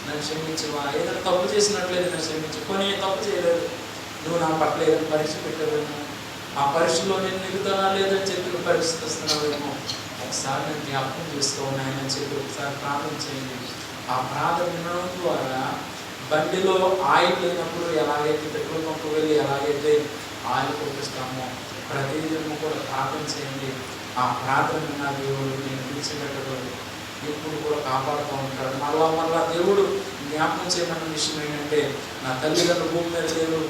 నన్ను క్షమించవా, ఏదైనా తప్పు చేసినట్లేదు నన్ను క్షమించు. కొన్ని తప్పు చేయలేదు, నువ్వు నా పట్ల ఏదైనా పరీక్ష పెట్టావేమో, ఆ పరీక్షలో నేను నిగుతానా లేదని చెప్పి పరీక్షిస్తున్నావేమో, ఒకసారి నేను జ్ఞాపకం చేసుకోవాలి ఆయన అని చెప్పి ఒకసారి ప్రార్థన చేయండి. ఆ ప్రార్థన వినడం ద్వారా బండిలో ఆయిల్ లేనప్పుడు ఎలాగైతే పెట్రోల్ పంపు వెళ్ళి ఎలాగైతే ఆయిల్ కొట్టిస్తామో ప్రతిదినం కూడా ప్రార్థన చేయండి. ఆ ప్రార్థన విన్న దేవుడు నేను విడిచిపెట్టడు, ఎప్పుడు కూడా కాపాడుతూ ఉంటాడు. మళ్ళా దేవుడు జ్ఞాపకం చేయమన్న విషయం ఏంటంటే, నా తల్లిదండ్రులు భూమి మీద లేరు,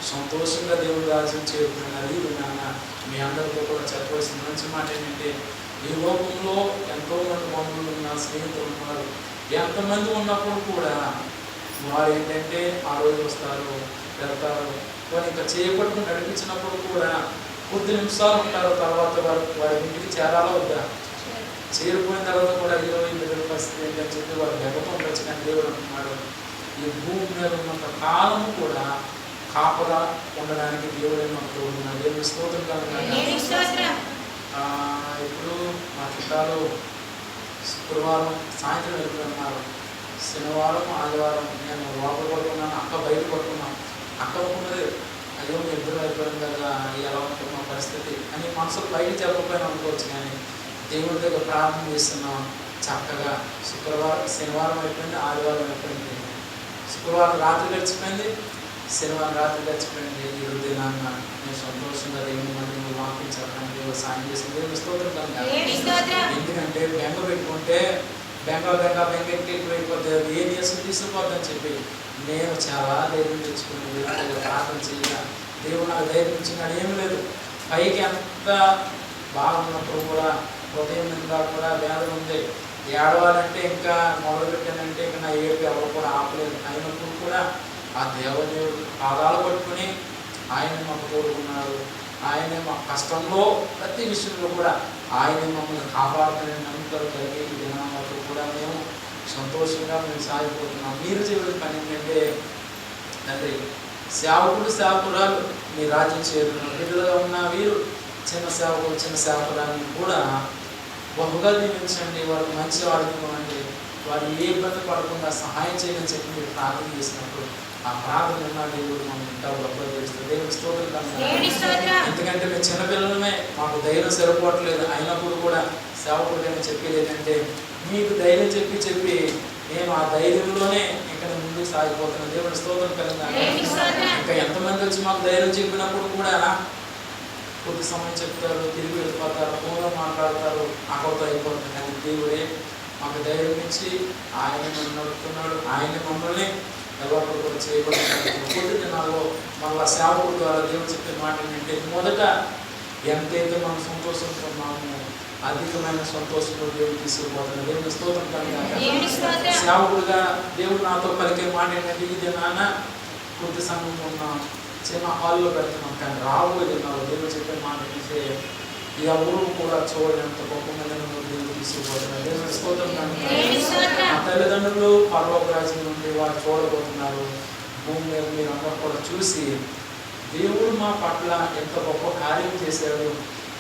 సంతోషంగా దేవుడు రాజ్యం చేరుకున్నారు. ఇది నాన్న మీ అందరితో కూడా చెప్పవలసిన మంచి మాట ఏంటంటే, ఈ లోకంలో ఎంతోమంది బంధువులు ఉన్నారు, స్నేహితులు ఉన్నారు. ఎంతమంది ఉన్నప్పుడు కూడా వారు ఏంటంటే ఆ రోజు వస్తారు, వెళ్తారు. కొన్ని ఇంకా చేపట్టుకుని నడిపించినప్పుడు కూడా కొద్ది నిమిషాలు ఉంటారు. తర్వాత వారి ఇంటికి చేరాలో వద్దా, చేరిపోయిన తర్వాత కూడా ఈరోజు బిడ్డల పరిస్థితి ఏంటి అని చెప్పి వారు బెగతో ఉండొచ్చు. కానీ దేవుడు అంటున్నాడు, ఈ భూమి మీద ఉన్నంత కాలము కూడా కాపలా ఉండడానికి దేవుడే మనకు ఉన్నాడు. దేవుడి స్తోత్రం కలుగుతాడు. ఇప్పుడు మా చుట్టాలు శుక్రవారం సాయంత్రం వెళ్తున్నారు, శనివారం ఆదివారం నేను లోపల పడుకున్నాను, అక్క బయట పడుకున్నాను. అక్క అనుకున్నది, అయ్యో మీ ఇద్దరు అయిపోయింది కదా, ఎలా ఉంటున్న పరిస్థితి అని మనసులో బయట చెప్పకపోయినా అనుకోవచ్చు. కానీ దేవుడి దగ్గర ప్రార్థన చేస్తున్నాం చక్కగా. శనివారం అయిపోయింది, ఆదివారం అయిపోయింది, శుక్రవారం రాత్రి గడిచిపోయింది, శనివారం రాత్రి గడిచిపోయింది. ఈ రోజు దినాన్న నేను సంతోషంగా దేవుని మందిని వాక్యం చెప్పడానికి దేవుడు సాయం చేసిన దేవుని స్తోత్రం కనుక. ఎందుకంటే బెంగ పెట్టుకుంటే బెంగ ఎక్కువైపోతే ఏ నీసం తీసుకుపోద్దని చెప్పి నేను చాలా ధైర్యం తెచ్చుకుని దేవుడి ప్రార్థన చేయాలి. దేవుడు నాకు ధైర్యం ఇచ్చినాడు. ఏమి లేదు, పైకి ఎంత బాగున్నప్పుడు కూడా హృదయం నిండా కూడా వేదన ఉంది. ఏడవాలంటే ఇంకా మొదలుపెట్టానంటే ఇంకా నా ఏడుపు ఎవరు కూడా ఆపలేదు. అయినప్పుడు కూడా ఆ దేవదేవుడు పాదాలు పట్టుకుని ఆయన మాకు కోరుకున్నాడు. ఆయన మా కష్టంలో ప్రతి విషయంలో కూడా ఆయన మమ్మల్ని కాపాడుతున్న నమ్మకాలు కలిగి ఈ దినాలకు కూడా మేము సంతోషంగా మేము సాగిపోతున్నాం. మీరు చేయడం పని ఏంటంటే తండ్రి, సేవకుడు సేవకురాలు మీ రాజ్యం చేరుకున్న బిడ్డలుగా ఉన్న వీరు చిన్న సేవకులు చిన్న సేవకురాలను కూడా బహుగా దీవించండి. వారు మంచి వారిని ఇవ్వండి. వారు ఏ ఇబ్బంది పడకుండా సహాయం చేయని చెప్పి మీరు ప్రార్థన చేసినప్పుడు ఆ ప్రార్థన ఉన్న దేవుడు మనం ఇంకా గొప్పగా తెలుస్తుంది. దేవుడు స్తోత్రం. ఎందుకంటే మేము చిన్నపిల్లలమే, మాకు ధైర్యం సరిపోవట్లేదు. అయినప్పుడు కూడా సేవకుడు చెప్పేది ఏంటంటే, మీకు ధైర్యం చెప్పి నేను ఆ ధైర్యంలోనే ఇక్కడ ముందుకు సాగిపోతున్నాను. దేవుడు స్తోత్రం కలిగిన ఇంకా ఎంతమంది వచ్చి మాకు ధైర్యం చెప్పినప్పుడు కూడా కొద్ది సమయం చెప్తారు, తిరిగి వెళ్ళిపోతారు, ఫోన్లో మాట్లాడతారు, అక్కడితో అయిపోతుంది. కానీ దేవుడే మాకు ధైర్యం ఇచ్చి ఆయన నడుపుతున్నాడు. ఆయన మమ్మల్ని ఎవరు కూడా చేయబడుతున్నాడు. కొద్ది దినాల్లో మళ్ళా సేవకుడు ద్వారా దేవుడు చెప్పే మాట ఏంటంటే, మొదట ఎంతైతే మనం సంతోషంతో ఉన్నామో అధికమైన సంతోషంలో దేవుడు తీసుకుపోతున్నాడు. దేవుని స్తోత్రం కలిగాక సేవకుడుగా దేవుడు నాతో పలికే మాట ఏంటంటే, ఇది నాన్న కొద్ది సమయం ఉన్నాం, చిన్న హాల్లో పెడుతున్నాం, కానీ రాబోయే దినాల్లో దేవుడు చెప్పే మాట చూస్తే ఎవరు కూడా చూడలేంత గొప్ప మందిని దేవుడు తీసుకుపోతున్నాడు. దేవుని స్తోత్రం కలిగాక మా తల్లిదండ్రులు పరలోక రాజ్యం నుండి వారు చూడబోతున్నారు. భూమి మీద మీరు అందరూ కూడా చూసి దేవుడు మా పట్ల ఎంత గొప్ప కార్యం చేశాడు,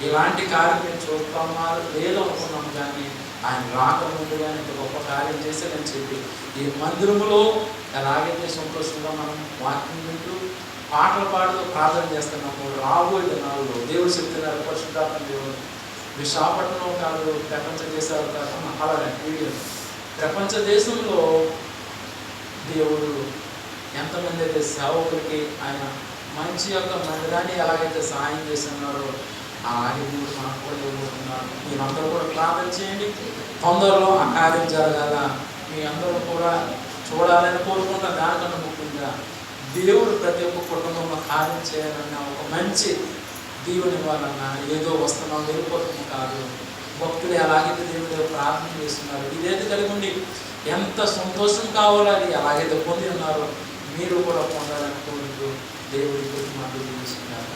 ఇలాంటి కార్యం మేము చూస్తామా లేదో అనుకున్నాము, కానీ ఆయన రాకముందుగా ఇంత గొప్ప కార్యం చేశాడని చెప్పి ఈ మందిరములో ఎలాగైతే సంతోషంగా మనం వాక్యం వింటూ పాటలు పాడుతూ ప్రార్థన చేస్తున్నాము, రాబోయే దినాల్లో దేవుడు చెప్తున్నారు. పరిశుద్ధాత్మ దేవుడు విశాఖపట్నం కాదు, ప్రపంచ దేశాలు కాదు, అలాగే ప్రపంచ దేశంలో దేవుడు ఎంతమంది అయితే సేవకులకి ఆయన మంచి యొక్క మందిరాన్ని ఎలాగైతే సహాయం చేస్తున్నారో ఆ దేవుడు మనకు కూడా ఇవ్వబోతున్నారు. మీరందరూ కూడా ప్రార్థన చేయండి. తొందరలో ఆ కార్యం జరగాల మీ అందరూ కూడా చూడాలని కోరుకుంటా. దానికన్నా ముఖ్యంగా దేవుడు ప్రతి ఒక్క కుటుంబంలో కార్యం చేయాలన్నా, ఒక మంచి దీవెని ఇవ్వాలన్నా ఏదో వస్తున్నాం వెళ్ళిపోతున్నాం కాదు. భక్తులు ఎలాగైతే దేవుడు ప్రార్థన చేస్తున్నారు, ఇదైతే కలిగి ఉండి ఎంత సంతోషం కావాలో అది ఎలాగైతే పొంది ఉన్నారో మీరు కూడా పొందాలని కోరుతూ దేవుడి గురించి మాకు తెలుసుకున్నారు.